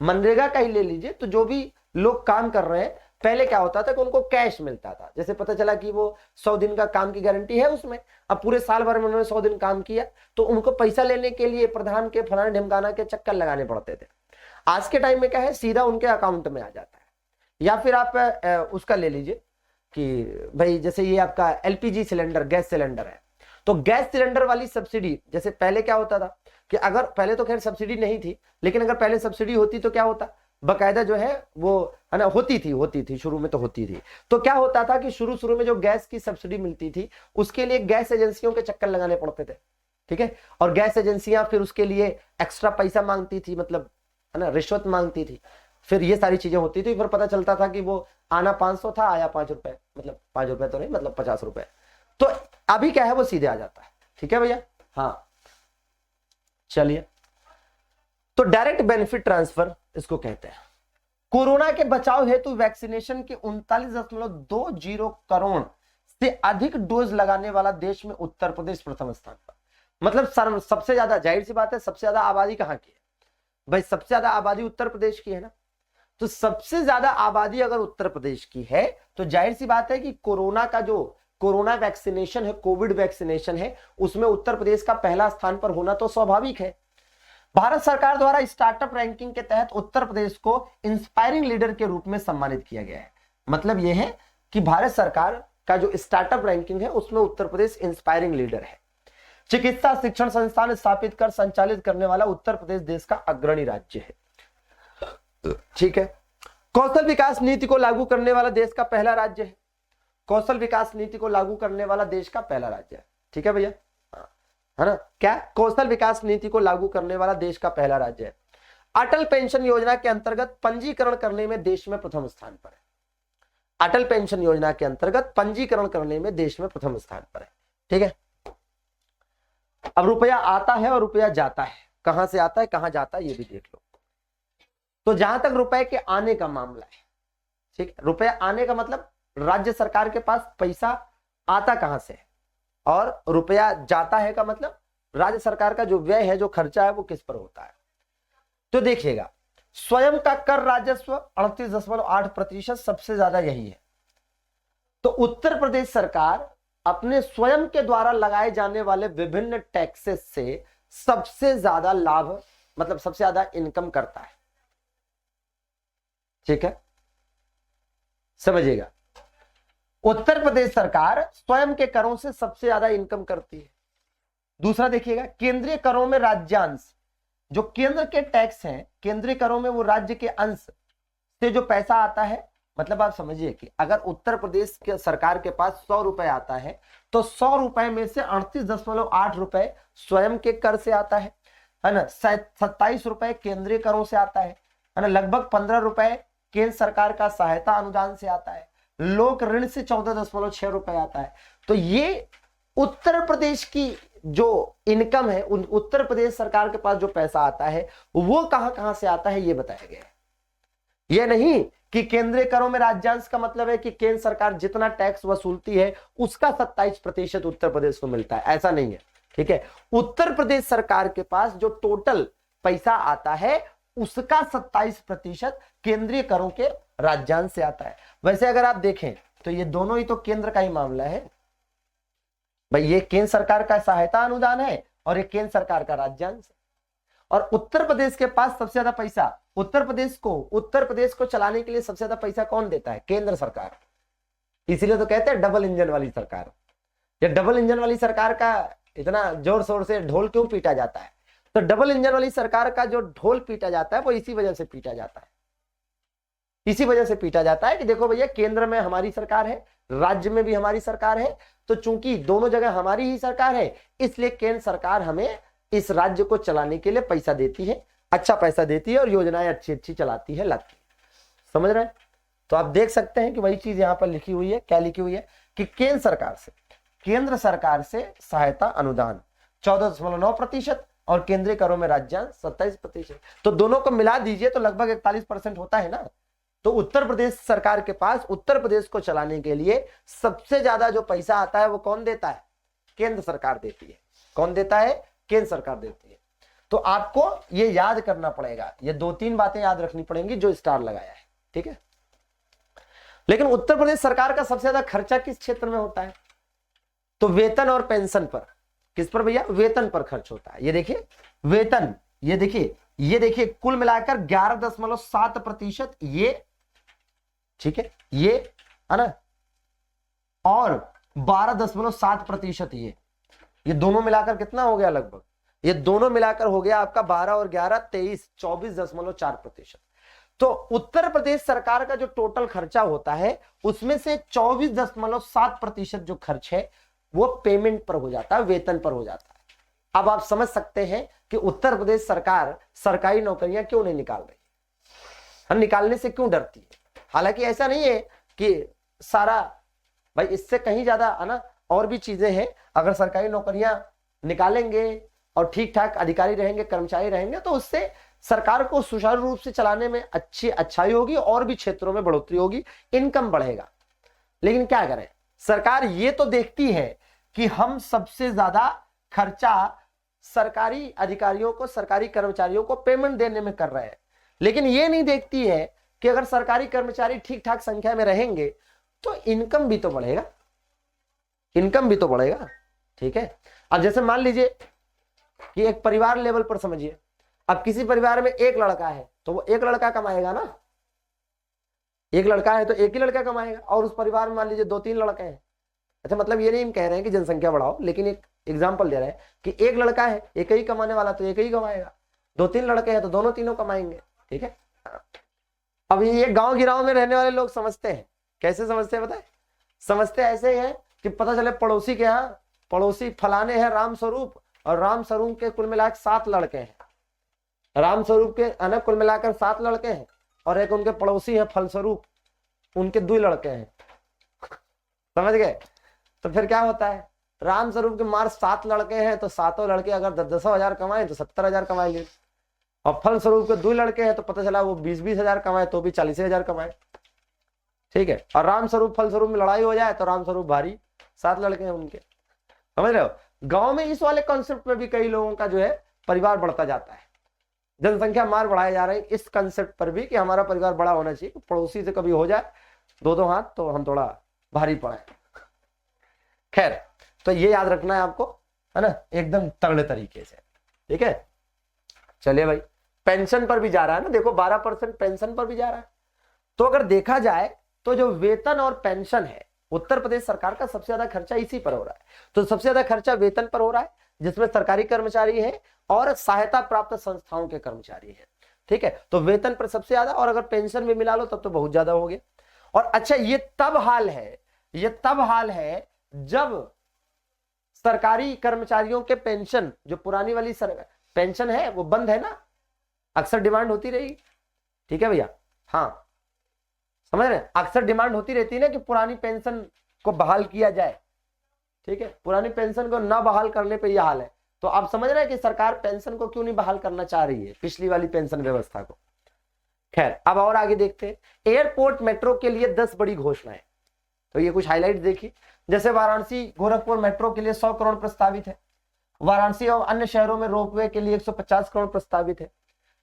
मनरेगा का ही ले लीजिए, तो जो भी लोग काम कर रहे हैं, पहले क्या होता था कि उनको कैश मिलता था। जैसे पता चला कि वो 100 दिन का काम की गारंटी है उसमें, अब पूरे साल भर में उन्होंने 100 दिन काम किया, तो उनको पैसा लेने के लिए प्रधान के फलाने ढिमकाना के चक्कर लगाने पड़ते थे। आज के टाइम में क्या है, सीधा उनके अकाउंट में आ जाता है। या फिर आप उसका ले लीजिए कि भाई जैसे ये आपका एलपीजी सिलेंडर, गैस सिलेंडर है, तो गैस सिलेंडर वाली सब्सिडी, जैसे पहले क्या होता था कि अगर पहले तो खैर सब्सिडी नहीं थी, लेकिन अगर पहले सब्सिडी होती तो क्या होता, बकायदा जो है वो, है ना, होती थी शुरू में तो होती थी। तो क्या होता था कि शुरू में जो गैस की सब्सिडी मिलती थी उसके लिए गैस एजेंसियों के चक्कर लगाने पड़ते थे। ठीक है, और गैस एजेंसियां फिर उसके लिए एक्स्ट्रा पैसा मांगती थी, मतलब, है ना, रिश्वत मांगती थी। फिर ये सारी चीजें होती थी। फिर पता चलता था कि वो आना 500 था, आया 5 रुपए, मतलब 5 रुपए तो नहीं, मतलब 50 रुपए। तो अभी क्या है, वो सीधे आ जाता है। ठीक है भैया, हाँ चलिए। तो डायरेक्ट बेनिफिट ट्रांसफर इसको कहते हैं। कोरोना के बचाव हेतु वैक्सीनेशन के 39.20 करोड़ से अधिक डोज लगाने वाला देश में उत्तर प्रदेश प्रथम स्थान पर। मतलब सबसे ज्यादा, जाहिर सी बात है, सबसे ज्यादा आबादी कहां की है भाई? सबसे ज्यादा आबादी उत्तर प्रदेश की है ना। तो सबसे ज्यादा आबादी अगर उत्तर प्रदेश की है तो जाहिर सी बात है कि कोरोना वैक्सीनेशन है, कोविड वैक्सीनेशन है, उसमें उत्तर प्रदेश का पहला स्थान पर होना तो स्वाभाविक है। भारत सरकार द्वारा स्टार्टअप रैंकिंग के तहत उत्तर प्रदेश को इंस्पायरिंग लीडर के रूप में सम्मानित किया गया है। मतलब यह है कि भारत सरकार का जो स्टार्टअप रैंकिंग है उसमें उत्तर प्रदेश इंस्पायरिंग लीडर है। चिकित्सा शिक्षण संस्थान स्थापित कर संचालित करने वाला उत्तर प्रदेश देश का अग्रणी राज्य है। ठीक है, कौशल विकास नीति को लागू करने वाला देश का पहला राज्य है। कौशल विकास नीति को लागू करने वाला देश का पहला राज्य है। ठीक है भैया, है ना, क्या कौशल विकास नीति को लागू करने वाला देश का पहला राज्य है। अटल पेंशन योजना के अंतर्गत पंजीकरण करने में देश में प्रथम स्थान पर है। अटल पेंशन योजना के अंतर्गत पंजीकरण करने में देश में प्रथम स्थान पर है। ठीक है, अब रुपया आता है और रुपया जाता है, कहां से आता है कहां जाता है ये भी देख लो। तो जहां तक रुपए के आने का मामला है, ठीक है, रुपया आने का मतलब राज्य सरकार के पास पैसा आता कहां से है, और रुपया जाता है का मतलब राज्य सरकार का जो व्यय है, जो खर्चा है, वो किस पर होता है। तो देखिएगा, स्वयं का कर राजस्व 38.8% सबसे ज्यादा यही है। तो उत्तर प्रदेश सरकार अपने स्वयं के द्वारा लगाए जाने वाले विभिन्न टैक्सेस से सबसे ज्यादा लाभ, मतलब सबसे ज्यादा इनकम करता है। ठीक है, समझिएगा, उत्तर प्रदेश सरकार स्वयं के करों से सबसे ज्यादा इनकम करती है। दूसरा देखिएगा, केंद्रीय करों में राज्यांश, जो केंद्र के टैक्स हैं, केंद्रीय करों में वो राज्य के अंश से जो पैसा आता है, मतलब आप समझिए कि अगर उत्तर प्रदेश के सरकार के पास 100 रुपए आता है तो 100 रुपए में से 38.8 रुपए स्वयं के कर से आता है ना, 27 रुपए केंद्रीय करों से आता है ना, लगभग 15 रुपए केंद्र सरकार का सहायता अनुदान से आता है, लोक ऋण से 14.6 रुपए आता है। तो ये उत्तर प्रदेश की जो इनकम है, उत्तर प्रदेश सरकार के पास जो पैसा आता है वो कहां कहां से आता है ये बताया गया है। ये नहीं कि केंद्रीय करों में राज्यांश का मतलब है कि केंद्र सरकार जितना टैक्स वसूलती है उसका 27% उत्तर प्रदेश को मिलता है, ऐसा नहीं है। ठीक है, उत्तर प्रदेश सरकार के पास जो टोटल पैसा आता है उसका 27% केंद्रीय करों के राज्यांश से आता है। वैसे अगर आप देखें तो ये दोनों ही तो केंद्र का ही मामला है भाई, ये केंद्र सरकार का सहायता अनुदान है और ये केंद्र सरकार का राज्यांश है। और उत्तर प्रदेश के पास सबसे ज्यादा पैसा, उत्तर प्रदेश को चलाने के लिए सबसे ज्यादा पैसा कौन देता है? केंद्र सरकार। इसीलिए तो कहते हैं डबल इंजन वाली सरकार। ये डबल इंजन वाली सरकार का इतना जोर शोर से ढोल क्यों पीटा जाता है? तो डबल इंजन वाली सरकार का जो ढोल पीटा जाता है वो इसी वजह से पीटा जाता है, इसी वजह से पीटा जाता है कि देखो भैया केंद्र में हमारी सरकार है, राज्य में भी हमारी सरकार है, तो चूंकि दोनों जगह हमारी ही सरकार है इसलिए केंद्र सरकार हमें इस राज्य को चलाने के लिए पैसा देती है, अच्छा पैसा देती है और योजनाएं अच्छी अच्छी चलाती है, लाती है। समझ रहे हैं? तो आप देख सकते हैं कि वही चीज यहां पर लिखी हुई है। क्या लिखी हुई है कि केंद्र सरकार से सहायता अनुदान 14.9% और केंद्रीय करों में राज्यांश 27%। तो दोनों को मिला दीजिए तो लगभग 41% होता है ना। तो उत्तर प्रदेश सरकार के पास उत्तर प्रदेश को चलाने के लिए सबसे ज्यादा जो पैसा आता है वो कौन देता है? केंद्र सरकार देती है। कौन देता है? केंद्र सरकार देती है। तो आपको ये याद करना पड़ेगा, ये 2-3 बातें याद रखनी पड़ेंगी जो स्टार लगाया है, ठीक है। लेकिन उत्तर प्रदेश सरकार का सबसे ज्यादा खर्चा किस क्षेत्र में होता है? तो वेतन और पेंशन पर। किस पर भैया? वेतन पर खर्च होता है। ये देखिए वेतन, ये देखिए कुल मिलाकर 11.7% ये, ठीक है, ये है ना, और 12.7% ये दोनों मिलाकर कितना हो गया? लगभग ये दोनों मिलाकर हो गया आपका 12 और 11 23, 24.4%। तो उत्तर प्रदेश सरकार का जो टोटल खर्चा होता है उसमें से 24.7% जो खर्च है वो पेमेंट पर हो जाता है, वेतन पर हो जाता है। अब आप समझ सकते हैं कि उत्तर प्रदेश सरकार सरकारी नौकरियां क्यों नहीं निकाल रही है, निकालने से क्यों डरती है। हालांकि ऐसा नहीं है कि सारा भाई, इससे कहीं ज्यादा है ना और भी चीजें हैं। अगर सरकारी नौकरियां निकालेंगे और ठीक ठाक अधिकारी रहेंगे, कर्मचारी रहेंगे तो उससे सरकार को सुचारू रूप से चलाने में अच्छाई होगी और भी क्षेत्रों में बढ़ोतरी होगी, इनकम बढ़ेगा। लेकिन क्या करें, सरकार ये तो देखती है कि हम सबसे ज्यादा खर्चा सरकारी अधिकारियों को, सरकारी कर्मचारियों को पेमेंट देने में कर रहे हैं, लेकिन ये नहीं देखती है कि अगर सरकारी कर्मचारी ठीक ठाक संख्या में रहेंगे तो इनकम भी तो बढ़ेगा, इनकम भी तो बढ़ेगा, ठीक है। अब जैसे मान लीजिए कि एक परिवार लेवल पर समझिए, अब किसी परिवार में एक लड़का है तो वो एक लड़का कमाएगा ना, एक लड़का है तो एक ही लड़का कमाएगा, और उस परिवार में मान लीजिए 2-3 लड़के हैं। अच्छा, मतलब ये नहीं कह रहे हैं कि जनसंख्या बढ़ाओ, लेकिन एक एग्जाम्पल दे रहे हैं कि एक लड़का है, एक ही कमाने वाला तो एक ही कमाएगा, 2-3 लड़के हैं तो दोनों तीनों कमाएंगे, ठीक है। अब ये गांव गिराव में रहने वाले लोग समझते हैं, कैसे समझते हैं बताए? समझते ऐसे हैं कि पता चले पड़ोसी के यहाँ, पड़ोसी फलाने हैं राम स्वरूप, और राम स्वरूप के कुल मिलाकर 7 लड़के हैं, राम स्वरूप के अनक कुल मिलाकर 7 लड़के हैं, और एक उनके पड़ोसी हैं फलस्वरूप, उनके 2 लड़के हैं। समझ गए? तो फिर क्या होता है, राम स्वरूप के मार 7 लड़के हैं तो 7 लड़के अगर 10-10 हजार कमाए तो 70 हजार कमाएंगे, और फलस्वरूप के 2 लड़के हैं तो पता चला वो 20-20 हजार कमाए तो भी 40 हजार कमाए, ठीक है। और राम स्वरूप फलस्वरूप में लड़ाई हो जाए तो राम स्वरूप भारी, 7 लड़के हैं उनके। समझ रहे हो? गांव में इस वाले कॉन्सेप्ट में भी कई लोगों का जो है परिवार बढ़ता जाता है, जनसंख्या मार बढ़ाया जा रहा है इस कंसेप्ट पर भी कि हमारा परिवार बड़ा होना चाहिए, पड़ोसी से कभी हो जाए 2-2 हाथ तो हम थोड़ा भारी पड़े। खैर, तो ये याद रखना है आपको, है ना, एकदम तगड़े तरीके से, ठीक है। चलिए भाई, पेंशन पर भी जा रहा है ना, देखो 12% पेंशन पर भी जा रहा है। तो अगर देखा जाए तो जो वेतन और पेंशन है, उत्तर प्रदेश सरकार का सबसे ज्यादा खर्चा इसी पर हो रहा है। तो सबसे ज्यादा खर्चा वेतन पर हो रहा है, जिसमें सरकारी कर्मचारी है और सहायता प्राप्त संस्थाओं के कर्मचारी हैं, ठीक है। तो वेतन पर सबसे ज्यादा, और अगर पेंशन में मिला लो तब तो बहुत ज्यादा हो गया। और अच्छा, ये तब हाल है जब सरकारी कर्मचारियों के पेंशन, जो पुरानी वाली पेंशन है वो बंद है ना, अक्सर डिमांड होती रही, ठीक है भैया। हाँ, समझ रहे हैं, अक्सर डिमांड होती रहती है ना कि पुरानी पेंशन को बहाल किया जाए, ठीक है। पुरानी पेंशन को ना बहाल करने पे यह हाल है। तो आप समझ रहे हैं कि सरकार पेंशन को क्यों नहीं बहाल करना चाह रही है, पिछली वाली पेंशन व्यवस्था को। खैर, अब और आगे देखते हैं। एयरपोर्ट मेट्रो के लिए 10 बड़ी घोषणाएं, तो ये कुछ हाईलाइट देखिए। जैसे वाराणसी गोरखपुर मेट्रो के लिए 100 करोड़ प्रस्तावित है, वाराणसी और अन्य शहरों में रोपवे के लिए 150 करोड़ प्रस्तावित है,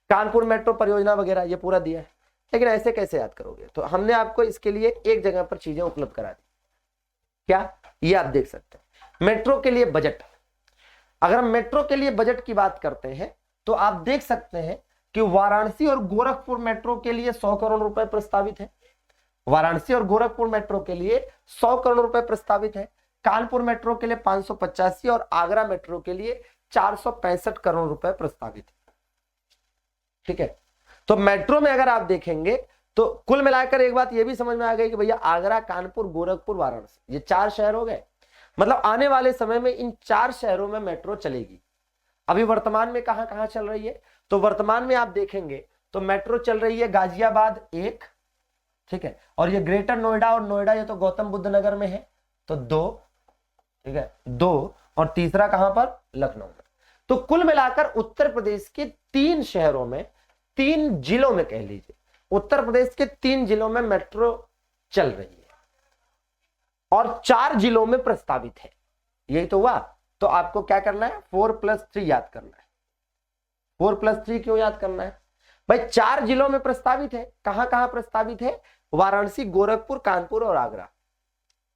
कानपुर मेट्रो परियोजना वगैरह ये पूरा दिया है। लेकिन ऐसे कैसे याद करोगे, तो हमने आपको इसके लिए एक जगह पर चीजें उपलब्ध करा दी। क्या, ये आप देख सकते हैं मेट्रो के लिए बजट। अगर हम मेट्रो के लिए बजट की बात करते हैं तो आप देख सकते हैं कि वाराणसी और गोरखपुर मेट्रो के लिए 100 करोड़ रुपए प्रस्तावित है। वाराणसी और गोरखपुर मेट्रो के लिए 100 करोड़ रुपए प्रस्तावित है। कानपुर मेट्रो के लिए 585 और आगरा मेट्रो के लिए 465 करोड़ रुपए प्रस्तावित है। ठीक है, तो मेट्रो में अगर आप देखेंगे तो कुल मिलाकर एक बात यह भी समझ में आ गई कि भैया आगरा, कानपुर, गोरखपुर, वाराणसी ये 4 शहर हो गए। मतलब आने वाले समय में इन 4 शहरों में मेट्रो चलेगी। अभी वर्तमान में कहां कहां चल रही है, तो वर्तमान में आप देखेंगे तो मेट्रो चल रही है गाजियाबाद 1, ठीक है, और ये ग्रेटर नोएडा और नोएडा ये तो गौतम बुद्ध नगर में है तो 2, ठीक है 2, और तीसरा कहां पर, लखनऊ में। तो कुल मिलाकर उत्तर प्रदेश के 3 शहरों में, 3 जिलों में कह लीजिए, उत्तर प्रदेश के 3 जिलों में मेट्रो चल रही है और 4 जिलों में प्रस्तावित है। यही तो हुआ। तो आपको क्या करना है, 4+3 याद करना है। 4+3 क्यों याद करना है भाई, 4 जिलों में प्रस्तावित है। कहां कहां प्रस्तावित है, वाराणसी, गोरखपुर, कानपुर और आगरा।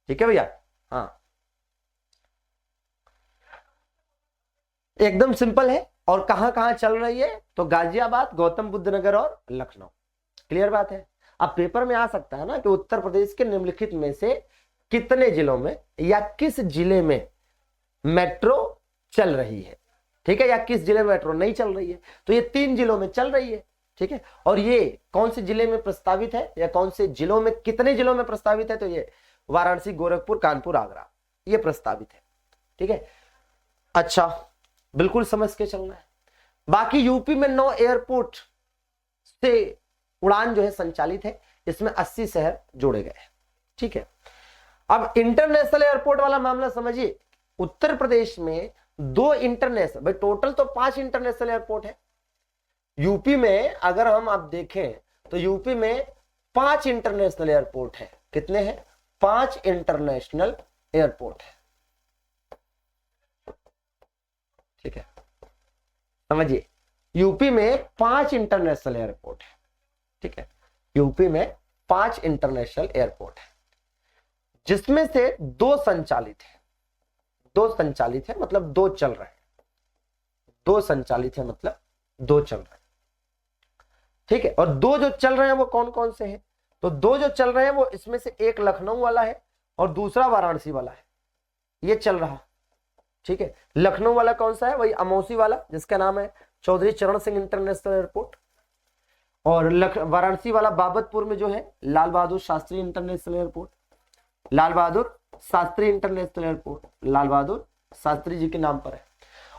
ठीक है भैया, हाँ एकदम सिंपल है। और कहां कहां चल रही है, तो गाजियाबाद, गौतम बुद्ध नगर और लखनऊ। क्लियर बात है। अब पेपर में आ सकता है ना कि उत्तर प्रदेश के निम्नलिखित में से कितने जिलों में या किस जिले में मेट्रो चल रही है, ठीक है, या किस जिले में मेट्रो नहीं चल रही है। तो ये 3 जिलों में चल रही है, ठीक है। और ये कौन से जिले में प्रस्तावित है या कौन से जिलों में, कितने जिलों में प्रस्तावित है, तो ये वाराणसी, गोरखपुर, कानपुर, आगरा ये प्रस्तावित है। ठीक है, अच्छा बिल्कुल समझ के चलना है। बाकी यूपी में 9 एयरपोर्ट से उड़ान जो है संचालित है, इसमें 80 शहर जोड़े गए हैं। ठीक है, अब इंटरनेशनल एयरपोर्ट वाला मामला समझिए। उत्तर प्रदेश में 2 इंटरनेशनल, भाई टोटल तो 5 इंटरनेशनल एयरपोर्ट है। यूपी में अगर हम आप देखें तो यूपी में 5 इंटरनेशनल एयरपोर्ट है। कितने हैं, 5 इंटरनेशनल एयरपोर्ट है। ठीक है, समझिए यूपी में 5 इंटरनेशनल एयरपोर्ट है। ठीक है, यूपी में 5 इंटरनेशनल एयरपोर्ट है, जिसमें से 2 संचालित है। 2 संचालित है मतलब 2 चल रहे हैं। 2 संचालित है मतलब 2 चल रहे हैं। ठीक है, और 2 जो चल रहे हैं वो कौन कौन से हैं, तो 2 जो चल रहे हैं वो इसमें से एक लखनऊ वाला है और दूसरा वाराणसी वाला है, ये चल रहा। ठीक है, लखनऊ वाला कौन सा है, वही अमौसी वाला जिसका नाम है चौधरी चरण सिंह इंटरनेशनल एयरपोर्ट, और वाराणसी वाला बाबतपुर में जो है Lal Bahadur Shastri international airport. Lal Bahadur Shastri international airport Lal Bahadur Shastri ji के नाम पर है।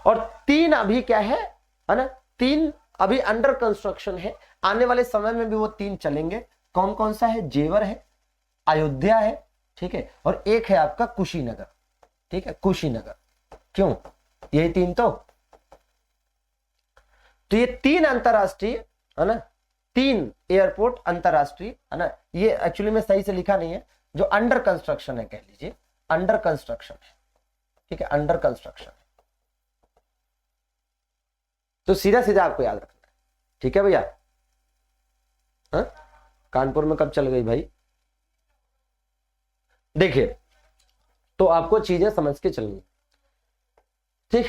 और 3 अभी क्या है ना, 3 अभी अंडर कंस्ट्रक्शन है। आने वाले समय में भी वो 3 चलेंगे। कौन कौन सा है, जेवर है, अयोध्या है, ठीक है, और एक है आपका कुशीनगर। ठीक है, कुशीनगर। क्यों, यही 3 तो ये 3 अंतरराष्ट्रीय है ना, 3 एयरपोर्ट अंतरराष्ट्रीय है ना। ये एक्चुअली में सही से लिखा नहीं है, जो अंडर कंस्ट्रक्शन है कह लीजिए, अंडर कंस्ट्रक्शन है। ठीक है, अंडर कंस्ट्रक्शन है, तो सीधा सीधा आपको याद रखना है। ठीक है भैया, कानपुर में कब चल गई भाई, देखिए तो आपको चीजें समझ के चलनी। ठीक,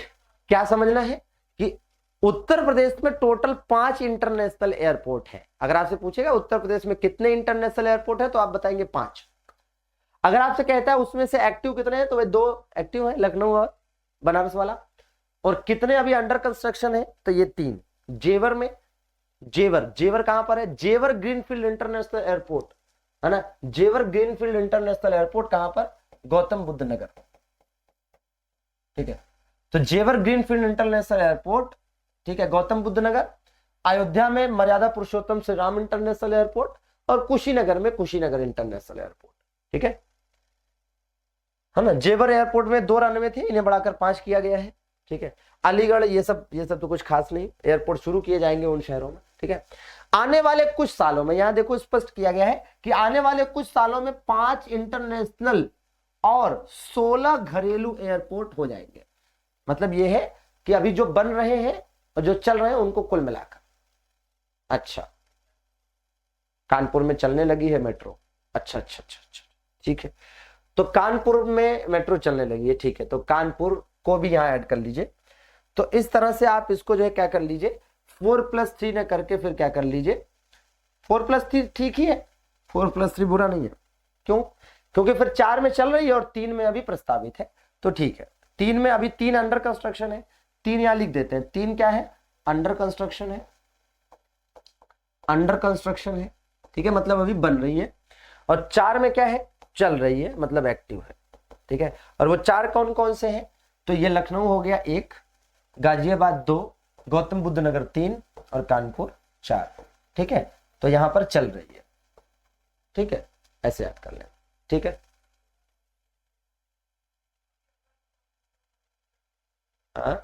क्या समझना है कि उत्तर प्रदेश में टोटल 5 इंटरनेशनल एयरपोर्ट है। अगर आपसे पूछेगा उत्तर प्रदेश में कितने इंटरनेशनल एयरपोर्ट है, तो आप बताएंगे 5। अगर आपसे कहता है उसमें से एक्टिव कितने हैं, तो वे 2 एक्टिव है, लखनऊ और बनारस वाला। और कितने अभी अंडर कंस्ट्रक्शन है, तो ये 3। जेवर में, जेवर कहां पर है, जेवर ग्रीनफील्ड इंटरनेशनल एयरपोर्ट है ना। जेवर ग्रीनफील्ड इंटरनेशनल एयरपोर्ट कहां पर, गौतम बुद्ध नगर। ठीक है, तो जेवर ग्रीनफील्ड इंटरनेशनल एयरपोर्ट, ठीक है, गौतम बुद्ध नगर। अयोध्या में मर्यादा पुरुषोत्तम श्री राम इंटरनेशनल एयरपोर्ट, और कुशीनगर में कुशीनगर इंटरनेशनल एयरपोर्ट। ठीक है ना। जेवर एयरपोर्ट में 2 रनवे थे, इन्हें बढ़ाकर 5 किया गया है। ठीक है, अलीगढ़ ये सब तो कुछ खास नहीं, एयरपोर्ट शुरू किए जाएंगे उन शहरों में। ठीक है, आने वाले कुछ सालों में, यहां देखो स्पष्ट किया गया है कि आने वाले कुछ सालों में 5 इंटरनेशनल और 16 घरेलू एयरपोर्ट हो जाएंगे। मतलब यह है कि अभी जो बन रहे हैं और जो चल रहे हैं उनको कुल मिलाकर अच्छा, कानपुर में चलने लगी है मेट्रो। अच्छा अच्छा अच्छा अच्छा, ठीक है। तो कानपुर में मेट्रो चलने लगी है, ठीक है, तो कानपुर को भी यहाँ ऐड कर लीजिए। तो इस तरह से आप इसको जो है क्या कर लीजिए, 4+3 ने करके फिर क्या कर लीजिए, 4+3 ठीक ही है, 4+3 बुरा नहीं है। क्यों? क्योंकि फिर 4 में चल रही है और 3 में अभी प्रस्तावित है, तो ठीक है। 3 में अभी 3 अंडर कंस्ट्रक्शन है, 3 यहां लिख देते हैं। 3 क्या है? अंडर कंस्ट्रक्शन है, अंडर कंस्ट्रक्शन है, ठीक है, मतलब अभी बन रही है। और 4 में क्या है? चल रही है, मतलब एक्टिव है, ठीक है। और वो 4 कौन कौन से हैं? तो ये लखनऊ हो गया 1, गाजियाबाद 2, गौतम बुद्ध नगर 3 और कानपुर 4, ठीक है। तो यहां पर चल रही है, ठीक है, ऐसे याद कर लें, ठीक है। हाँ,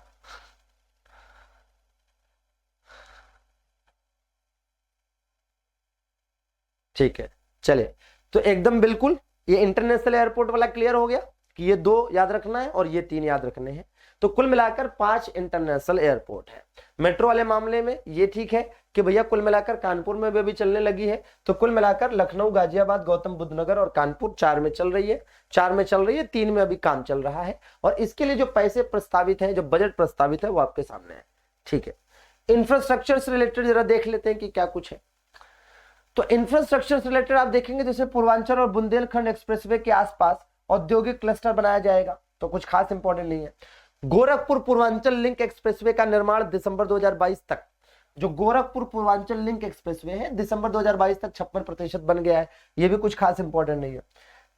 ठीक है, चलिए। तो एकदम बिल्कुल ये इंटरनेशनल एयरपोर्ट वाला क्लियर हो गया कि ये 2 याद रखना है और ये 3 याद रखने हैं। तो कुल मिलाकर 5 इंटरनेशनल एयरपोर्ट है। मेट्रो वाले मामले में ये ठीक है कि भैया कुल मिलाकर कानपुर में भी अभी चलने लगी है, तो कुल मिलाकर लखनऊ, गाजियाबाद, गौतम बुद्ध नगर और कानपुर 4 में चल रही है, 4 में चल रही है, 3 में अभी काम चल रहा है। और इसके लिए जो पैसे प्रस्तावित हैं, जो बजट प्रस्तावित है, वो आपके सामने है, ठीक है। इंफ्रास्ट्रक्चर से रिलेटेड जरा देख लेते हैं कि क्या कुछ है। तो इंफ्रास्ट्रक्चर से रिलेटेड आप देखेंगे जैसे पूर्वांचल और बुंदेलखंड एक्सप्रेसवे के आसपास औद्योगिक क्लस्टर बनाया जाएगा, तो कुछ खास इंपॉर्टेंट नहीं है। गोरखपुर पूर्वांचल लिंक एक्सप्रेसवे का निर्माण दिसंबर 2022 तक, जो गोरखपुर पूर्वांचल लिंक एक्सप्रेसवे है, दिसंबर 2022 तक 56% बन गया है, ये भी कुछ खास इंपॉर्टेंट नहीं है।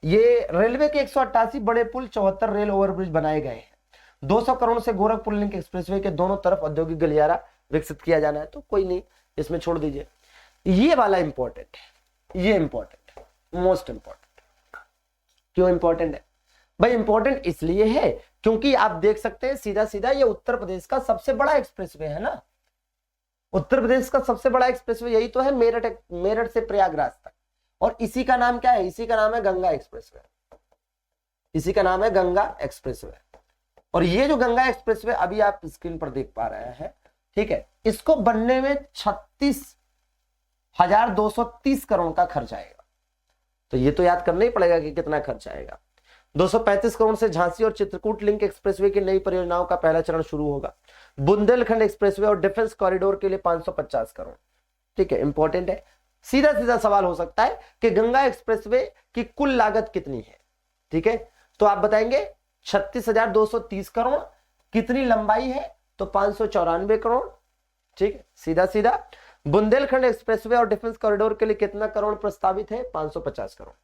ये रेलवे के 188 बड़े पुल, 74 रेल ओवरब्रिज बनाए गए हैं। 200 करोड़ से गोरखपुर लिंक एक्सप्रेसवे के दोनों तरफ औद्योगिक गलियारा विकसित किया जाना है, तो कोई नहीं, इसमें छोड़ दीजिए। ये वाला इंपॉर्टेंट है, ये इंपॉर्टेंट है, मोस्ट इंपॉर्टेंट। क्यों इंपॉर्टेंट है भाई? इंपॉर्टेंट इसलिए है क्योंकि आप देख सकते हैं सीधा सीधा ये उत्तर प्रदेश का सबसे बड़ा एक्सप्रेसवे है ना। उत्तर प्रदेश का सबसे बड़ा एक्सप्रेसवे यही तो है, मेरठ से प्रयागराज तक। और इसी का नाम क्या है? इसी का नाम है गंगा एक्सप्रेसवे, इसी का नाम है गंगा एक्सप्रेसवे। और ये जो गंगा एक्सप्रेसवे अभी आप स्क्रीन पर देख पा रहे हैं, ठीक है, इसको बनने में 36,230 करोड़ का खर्च आएगा। तो ये तो याद करना ही पड़ेगा कि कितना खर्च आएगा। 235 करोड़ से झांसी और चित्रकूट लिंक एक्सप्रेसवे की नई परियोजनाओं का पहला चरण शुरू होगा। बुंदेलखंड एक्सप्रेसवे और डिफेंस कॉरिडोर के लिए 550 करोड़, ठीक है, इंपॉर्टेंट है। सीधा सीधा सवाल हो सकता है कि गंगा एक्सप्रेसवे की कुल लागत कितनी है, ठीक है, तो आप बताएंगे 36,230 करोड़। कितनी लंबाई है? तो 594 करोड़, ठीक है, सीधा सीधा। बुंदेलखंड एक्सप्रेसवे और डिफेंस कॉरिडोर के लिए कितना करोड़ प्रस्तावित है? 550 करोड़।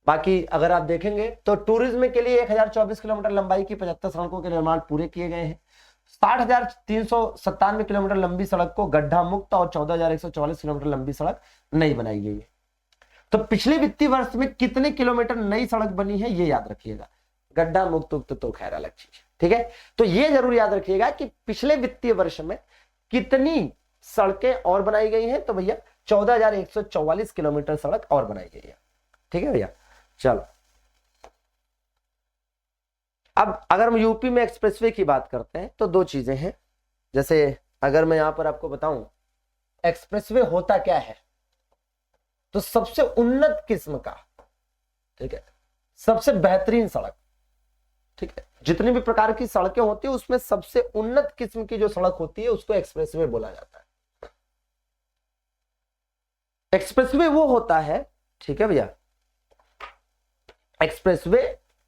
बाकी अगर आप देखेंगे तो टूरिज्म के लिए 1024 किलोमीटर लंबाई की 75 सड़कों के निर्माण पूरे किए गए हैं। 60,397 किलोमीटर लंबी सड़क को गड्ढा मुक्त और 14,144 किलोमीटर लंबी सड़क नई बनाई गई है। तो पिछले वित्तीय वर्ष में कितने किलोमीटर नई सड़क बनी है, ये याद रखिएगा। गड्ढा मुक्त तो खैर अलग चीज, ठीक है। तो ये जरूर याद रखिएगा कि पिछले वित्तीय वर्ष में कितनी सड़कें और बनाई गई हैं, तो भैया 14,144 किलोमीटर सड़क और बनाई गई है, ठीक है भैया। चलो, अब अगर हम यूपी में एक्सप्रेसवे की बात करते हैं तो 2 चीजें हैं। जैसे अगर मैं यहां पर आपको बताऊं एक्सप्रेसवे होता क्या है, तो सबसे उन्नत किस्म का, ठीक है, सबसे बेहतरीन सड़क, ठीक है, जितनी भी प्रकार की सड़कें होती है उसमें सबसे उन्नत किस्म की जो सड़क होती है उसको एक्सप्रेसवे बोला जाता है। एक्सप्रेसवे वो होता है, ठीक है भैया, एक्सप्रेसवे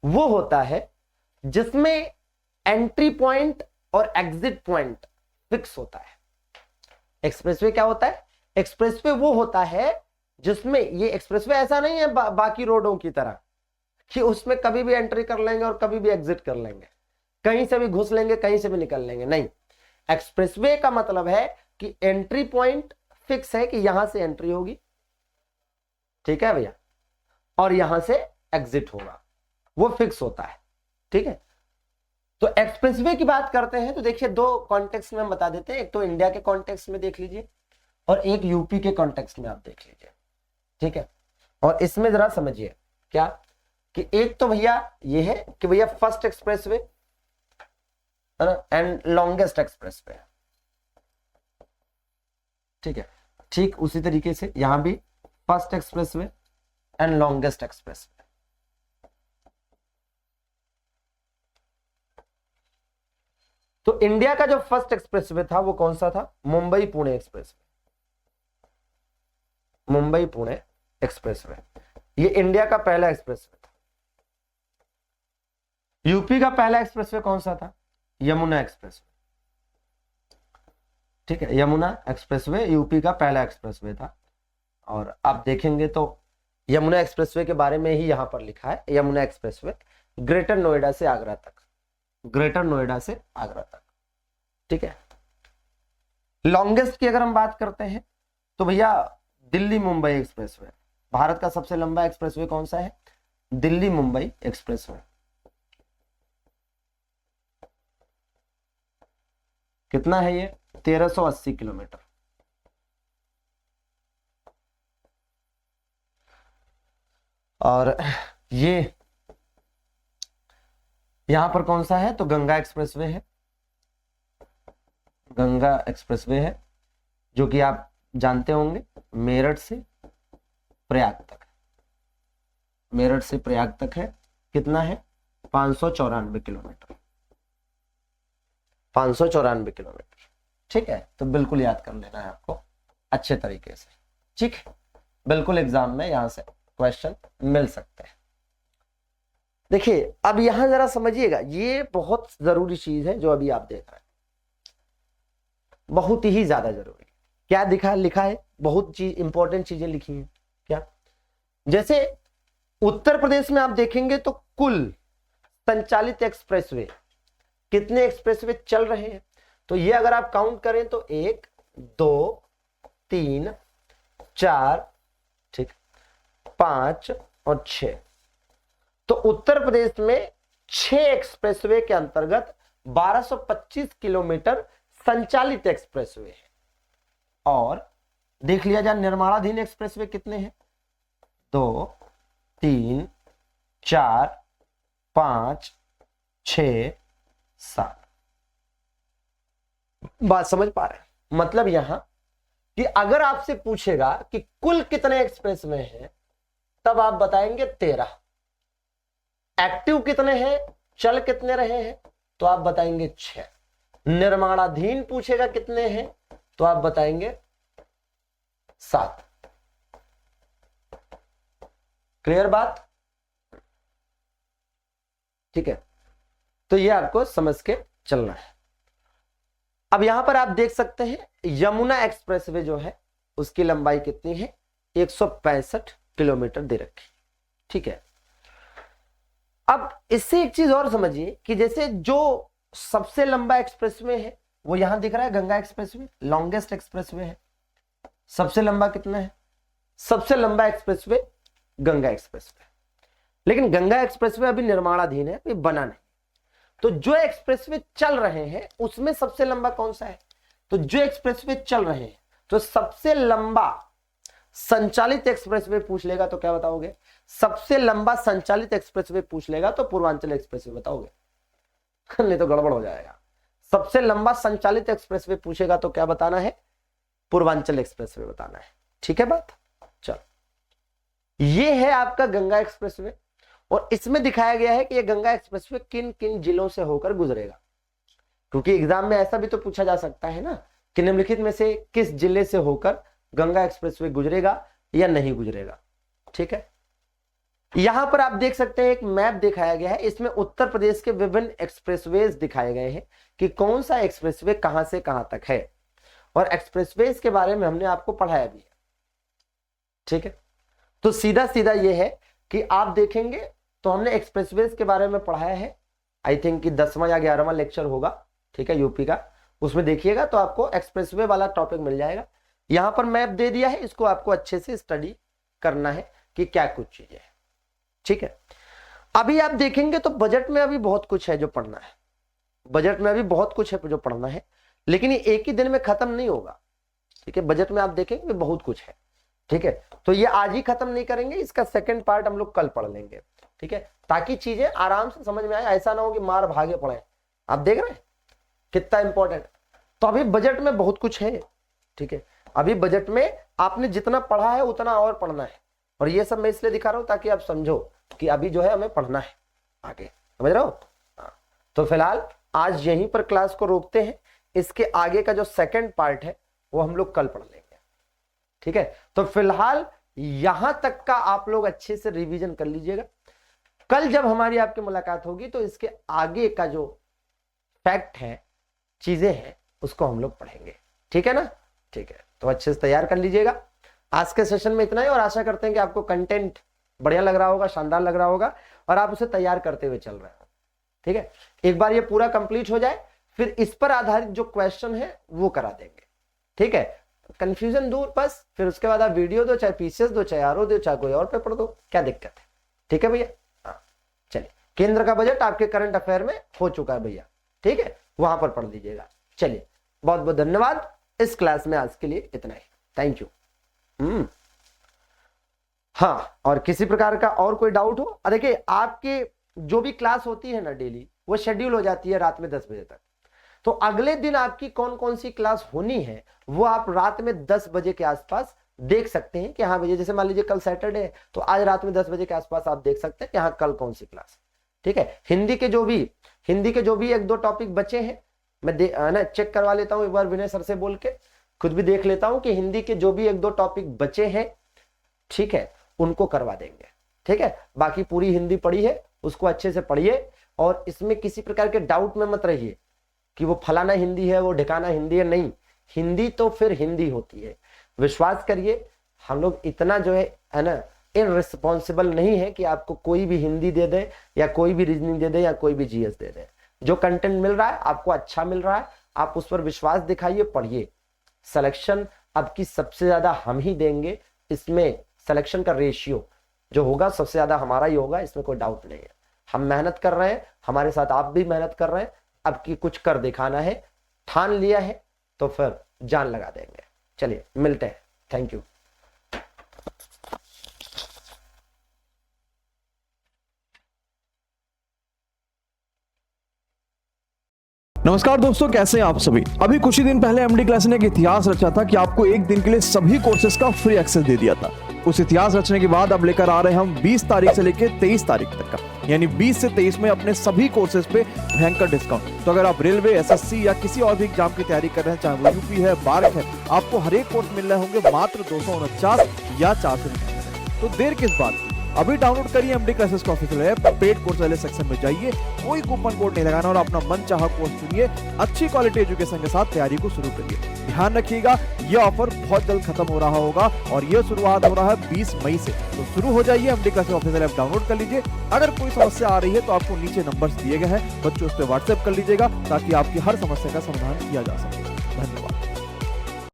वो होता है जिसमें एंट्री पॉइंट और एग्जिट पॉइंट फिक्स होता है। एक्सप्रेसवे क्या होता है? एक्सप्रेसवे वो होता है जिसमें, ये एक्सप्रेसवे ऐसा नहीं है बाकी रोडों की तरह कि उसमें कभी भी एंट्री कर लेंगे और कभी भी एग्जिट कर लेंगे, कहीं से भी घुस लेंगे कहीं से भी निकल लेंगे, नहीं। एक्सप्रेसवे का मतलब है कि एंट्री पॉइंट फिक्स है कि यहां से एंट्री होगी, ठीक है भैया, और यहां से एग्जिट होगा, वो फिक्स होता है, ठीक है। तो एक्सप्रेसवे की बात करते हैं तो देखिए 2 कॉन्टेक्स्ट में हम बता देते हैं, एक तो इंडिया के कॉन्टेक्स्ट में देख लीजिए और एक यूपी के कॉन्टेक्स्ट में आप देख लीजिए, ठीक है। और इसमें जरा समझिए क्या कि एक तो भैया ये है कि भैया फर्स्ट एक्सप्रेसवे है ना, एंड लॉन्गेस्ट एक्सप्रेसवे, ठीक है, ठीक उसी तरीके से यहां भी first expressway and longest expressway. तो इंडिया का जो फर्स्ट एक्सप्रेसवे था वो कौन सा था? मुंबई पुणे एक्सप्रेसवे। मुंबई पुणे एक्सप्रेसवे, ये इंडिया का पहला एक्सप्रेसवे था। यूपी का पहला एक्सप्रेसवे कौन सा था? यमुना एक्सप्रेसवे। ठीक है, यमुना एक्सप्रेसवे यूपी का पहला एक्सप्रेसवे था। और आप देखेंगे तो यमुना एक्सप्रेसवे के बारे में ही यहां पर लिखा है, यमुना एक्सप्रेसवे ग्रेटर नोएडा से आगरा तक, ग्रेटर नोएडा से आगरा तक। ठीक है, लॉन्गेस्ट की अगर हम बात करते हैं तो भैया दिल्ली मुंबई एक्सप्रेसवे, भारत का सबसे लंबा एक्सप्रेसवे कौन सा है? दिल्ली मुंबई एक्सप्रेसवे। कितना है ये? 1380 किलोमीटर। और ये यहां पर कौन सा है? तो गंगा एक्सप्रेसवे है, गंगा एक्सप्रेसवे है, जो कि आप जानते होंगे मेरठ से प्रयाग तक, मेरठ से प्रयाग तक है। कितना है? 594 किलोमीटर, 594 किलोमीटर। ठीक है, तो बिल्कुल याद कर लेना है आपको अच्छे तरीके से। ठीक है, बिल्कुल एग्जाम में यहां से क्वेश्चन मिल सकते हैं। देखिए अब यहां जरा समझिएगा, ये बहुत जरूरी चीज है जो अभी आप देख रहे हैं, बहुत ही ज्यादा जरूरी। क्या लिखा है? बहुत चीज इंपॉर्टेंट चीजें लिखी हैं। क्या? जैसे उत्तर प्रदेश में आप देखेंगे तो कुल संचालित एक्सप्रेसवे, कितने एक्सप्रेसवे चल रहे हैं? तो ये अगर आप काउंट करें तो 1 2 3 4, ठीक, 5 और 6। तो उत्तर प्रदेश में 6 एक्सप्रेसवे के अंतर्गत 1225 किलोमीटर संचालित एक्सप्रेसवे है। और देख लिया जाए निर्माणाधीन एक्सप्रेसवे कितने हैं? 2 3 4 5 6 7। बात समझ पा रहे हैं? मतलब यहां कि अगर आपसे पूछेगा कि कुल कितने एक्सप्रेसवे हैं, तब आप बताएंगे 13। एक्टिव कितने हैं, चल कितने रहे हैं, तो आप बताएंगे 6। निर्माणाधीन पूछेगा कितने हैं, तो आप बताएंगे 7। क्लियर बात? ठीक है, तो ये आपको समझ के चलना है। अब यहां पर आप देख सकते हैं यमुना एक्सप्रेसवे जो है उसकी लंबाई कितनी है? 165 किलोमीटर दे रखी। ठीक है, अब इससे एक चीज और समझिए कि जैसे जो सबसे लंबा एक्सप्रेसवे है वो यहां दिख रहा है, गंगा एक्सप्रेसवे लॉन्गेस्ट एक्सप्रेसवे है। सबसे लंबा कितना है? सबसे लंबा एक्सप्रेसवे गंगा एक्सप्रेसवे। लेकिन गंगा एक्सप्रेसवे अभी निर्माणाधीन है, अभी बना नहीं। तो जो एक्सप्रेसवे चल रहे हैं उसमें सबसे लंबा कौन सा है? तो जो एक्सप्रेसवे चल रहे हैं, तो सबसे लंबा संचालित एक्सप्रेसवे पूछ लेगा तो क्या बताओगे? सबसे लंबा संचालित एक्सप्रेसवे पूछ लेगा तो पूर्वांचल एक्सप्रेसवे बताओगे, नहीं तो गड़बड़ हो जाएगा। सबसे लंबा संचालित एक्सप्रेसवे पूछेगा तो क्या बताना है? पूर्वांचल एक्सप्रेसवे बताना है। ठीक है बात? चलो, ये है आपका गंगा एक्सप्रेसवे और इसमें दिखाया गया है कि ये गंगा एक्सप्रेसवे किन किन जिलों से होकर गुजरेगा। क्योंकि एग्जाम में ऐसा भी तो पूछा जा सकता है ना कि निम्नलिखित में से किस जिले से होकर गंगा एक्सप्रेसवे गुजरेगा या नहीं गुजरेगा। ठीक है, यहां पर आप देख सकते हैं एक मैप दिखाया गया है, इसमें उत्तर प्रदेश के विभिन्न एक्सप्रेसवेज दिखाए गए हैं कि कौन सा एक्सप्रेसवे कहां से कहां तक है, और एक्सप्रेसवेज के बारे में हमने आपको पढ़ाया भी है। ठीक है, तो सीधा सीधा ये है कि आप देखेंगे तो हमने एक्सप्रेसवेज के बारे में पढ़ाया है, आई थिंक कि 10वां या 11वां लेक्चर होगा। ठीक है, यूपी का, उसमें देखिएगा तो आपको एक्सप्रेसवे वाला टॉपिक मिल जाएगा। यहां पर मैप दे दिया है, इसको आपको अच्छे से स्टडी करना है कि क्या कुछ चीजें हैं। ठीक है, अभी आप देखेंगे तो बजट में अभी बहुत कुछ है जो पढ़ना है, बजट में अभी बहुत कुछ है जो पढ़ना है, लेकिन ये एक ही दिन में खत्म नहीं होगा। ठीक है, बजट में आप देखेंगे बहुत कुछ है। ठीक है, तो ये आज ही खत्म नहीं करेंगे, इसका सेकंड पार्ट हम लोग कल पढ़ लेंगे। ठीक है, ताकि चीजें आराम से समझ में आए, ऐसा ना हो कि मार भागे पड़े। आप देख रहे हैं कितना इंपॉर्टेंट। तो अभी बजट में बहुत कुछ है। ठीक है, अभी बजट में आपने जितना पढ़ा है उतना और पढ़ना है, और ये सब मैं इसलिए दिखा रहा हूं ताकि आप समझो कि अभी जो है हमें पढ़ना है आगे, समझ रहे हो। तो फिलहाल आज यहीं पर क्लास को रोकते हैं, इसके आगे का जो सेकंड पार्ट है वो हम लोग कल पढ़ लेंगे, ठीक है। तो फिलहाल यहां तक का आप लोग अच्छे से रिवीजन कर लीजिएगा। कल जब हमारी आपकी मुलाकात होगी तो इसके आगे का जो फैक्ट है, चीजें हैं, उसको हम लोग पढ़ेंगे, ठीक है ना। ठीक है, तो अच्छे से तैयार कर लीजिएगा। आज के सेशन में इतना ही, और आशा करते हैं कि आपको कंटेंट बढ़िया लग रहा होगा, शानदार लग रहा होगा, और आप उसे तैयार करते हुए चल रहे हो, ठीक है। एक बार ये पूरा कंप्लीट हो जाए, फिर इस पर आधारित जो क्वेश्चन है वो करा देंगे, ठीक है। कंफ्यूजन दूर बस, फिर उसके बाद आप वीडियो दो, चाहे पीसीएस दो, चाहे आरओ दो, चाहे कोई और पेपर दो, क्या दिक्कत है, ठीक है भैया। हाँ चलिए, केंद्र का बजट आपके करंट अफेयर में हो चुका है भैया, ठीक है, वहां पर पढ़ लीजिएगा। चलिए, बहुत बहुत धन्यवाद। इस क्लास में आज के लिए इतना ही, थैंक यू। हाँ, और किसी प्रकार का और कोई डाउट हो, देखिए आपके जो भी क्लास होती है ना डेली, वो शेड्यूल हो जाती है रात में 10 बजे तक। तो अगले दिन आपकी कौन कौन सी क्लास होनी है वो आप रात में 10 बजे के आसपास देख सकते हैं कि हाँ भैया, जैसे मान लीजिए कल सैटरडे है तो आज रात में 10 बजे के आसपास आप देख सकते हैं कि हाँ कल कौन सी क्लास, ठीक है। हिंदी के जो भी एक दो टॉपिक बचे हैं, मैं ना चेक करवा लेता हूं एक बार विनय सर से बोल के, खुद भी देख लेता हूं कि हिंदी के जो भी एक दो टॉपिक बचे हैं, ठीक है, उनको करवा देंगे, ठीक है। बाकी पूरी हिंदी पढ़ी है, उसको अच्छे से पढ़िए, और इसमें किसी प्रकार के डाउट में मत रहिए कि वो फलाना हिंदी है, वो ढिकाना हिंदी है, नहीं, हिंदी तो फिर हिंदी होती है। विश्वास करिए, हम लोग इतना जो है ना इररिस्पॉन्सिबल नहीं है कि आपको कोई भी हिंदी दे दे, या कोई भी रीजनिंग दे दे, या कोई भी जीएस दे दे। जो कंटेंट मिल रहा है आपको अच्छा मिल रहा है, आप उस पर विश्वास दिखाइए, पढ़िए। सिलेक्शन अब की सबसे ज्यादा हम ही देंगे, इसमें सिलेक्शन का रेशियो जो होगा सबसे ज्यादा हमारा ही होगा, इसमें कोई डाउट नहीं है। हम मेहनत कर रहे हैं, हमारे साथ आप भी मेहनत कर रहे हैं, अब की कुछ कर दिखाना है, ठान लिया है तो फिर जान लगा देंगे। चलिए मिलते हैं, थैंक यू। नमस्कार दोस्तों, कैसे हैं आप सभी। अभी कुछ ही दिन पहले एमडी क्लास ने एक इतिहास रचा था कि आपको एक दिन के लिए सभी कोर्सेज का फ्री एक्सेस दे दिया था। उस इतिहास रचने के बाद अब लेकर आ रहे हैं हम 20 तारीख से लेकर 23 तारीख तक का, यानी 20 से 23 में अपने सभी कोर्सेज पे भयंकर डिस्काउंट। तो अगर आप रेलवे, एसएससी या किसी और भी एग्जाम की तैयारी कर रहे हैं, चाहे वो यूपी है, बार्क है, आपको हर एक कोर्स मिल रहे होंगे मात्र 249 या 499। तो देर किस बात की, अभी डाउनलोड करिए एमडी क्लासेस का ऑफिशियल ऐप, पेड कोर्स वाले सेक्शन में जाइए, कोई कूपन कोड नहीं लगाना और अपना मन चाहा कोर्स चुनिए, अच्छी क्वालिटी एजुकेशन के साथ तैयारी को शुरू करिए। ध्यान रखिएगा, ये ऑफर बहुत जल्द खत्म हो रहा होगा, और ये शुरुआत हो रहा है 20 मई से। तो शुरू हो जाइए, MD classes official app download कर लीजिए। अगर कोई समस्या आ रही है तो आपको नीचे नंबर्स दिए गए हैं, बच्चों उस पर व्हाट्सएप कर लीजिएगा ताकि आपकी हर समस्या का समाधान किया जा सके। धन्यवाद।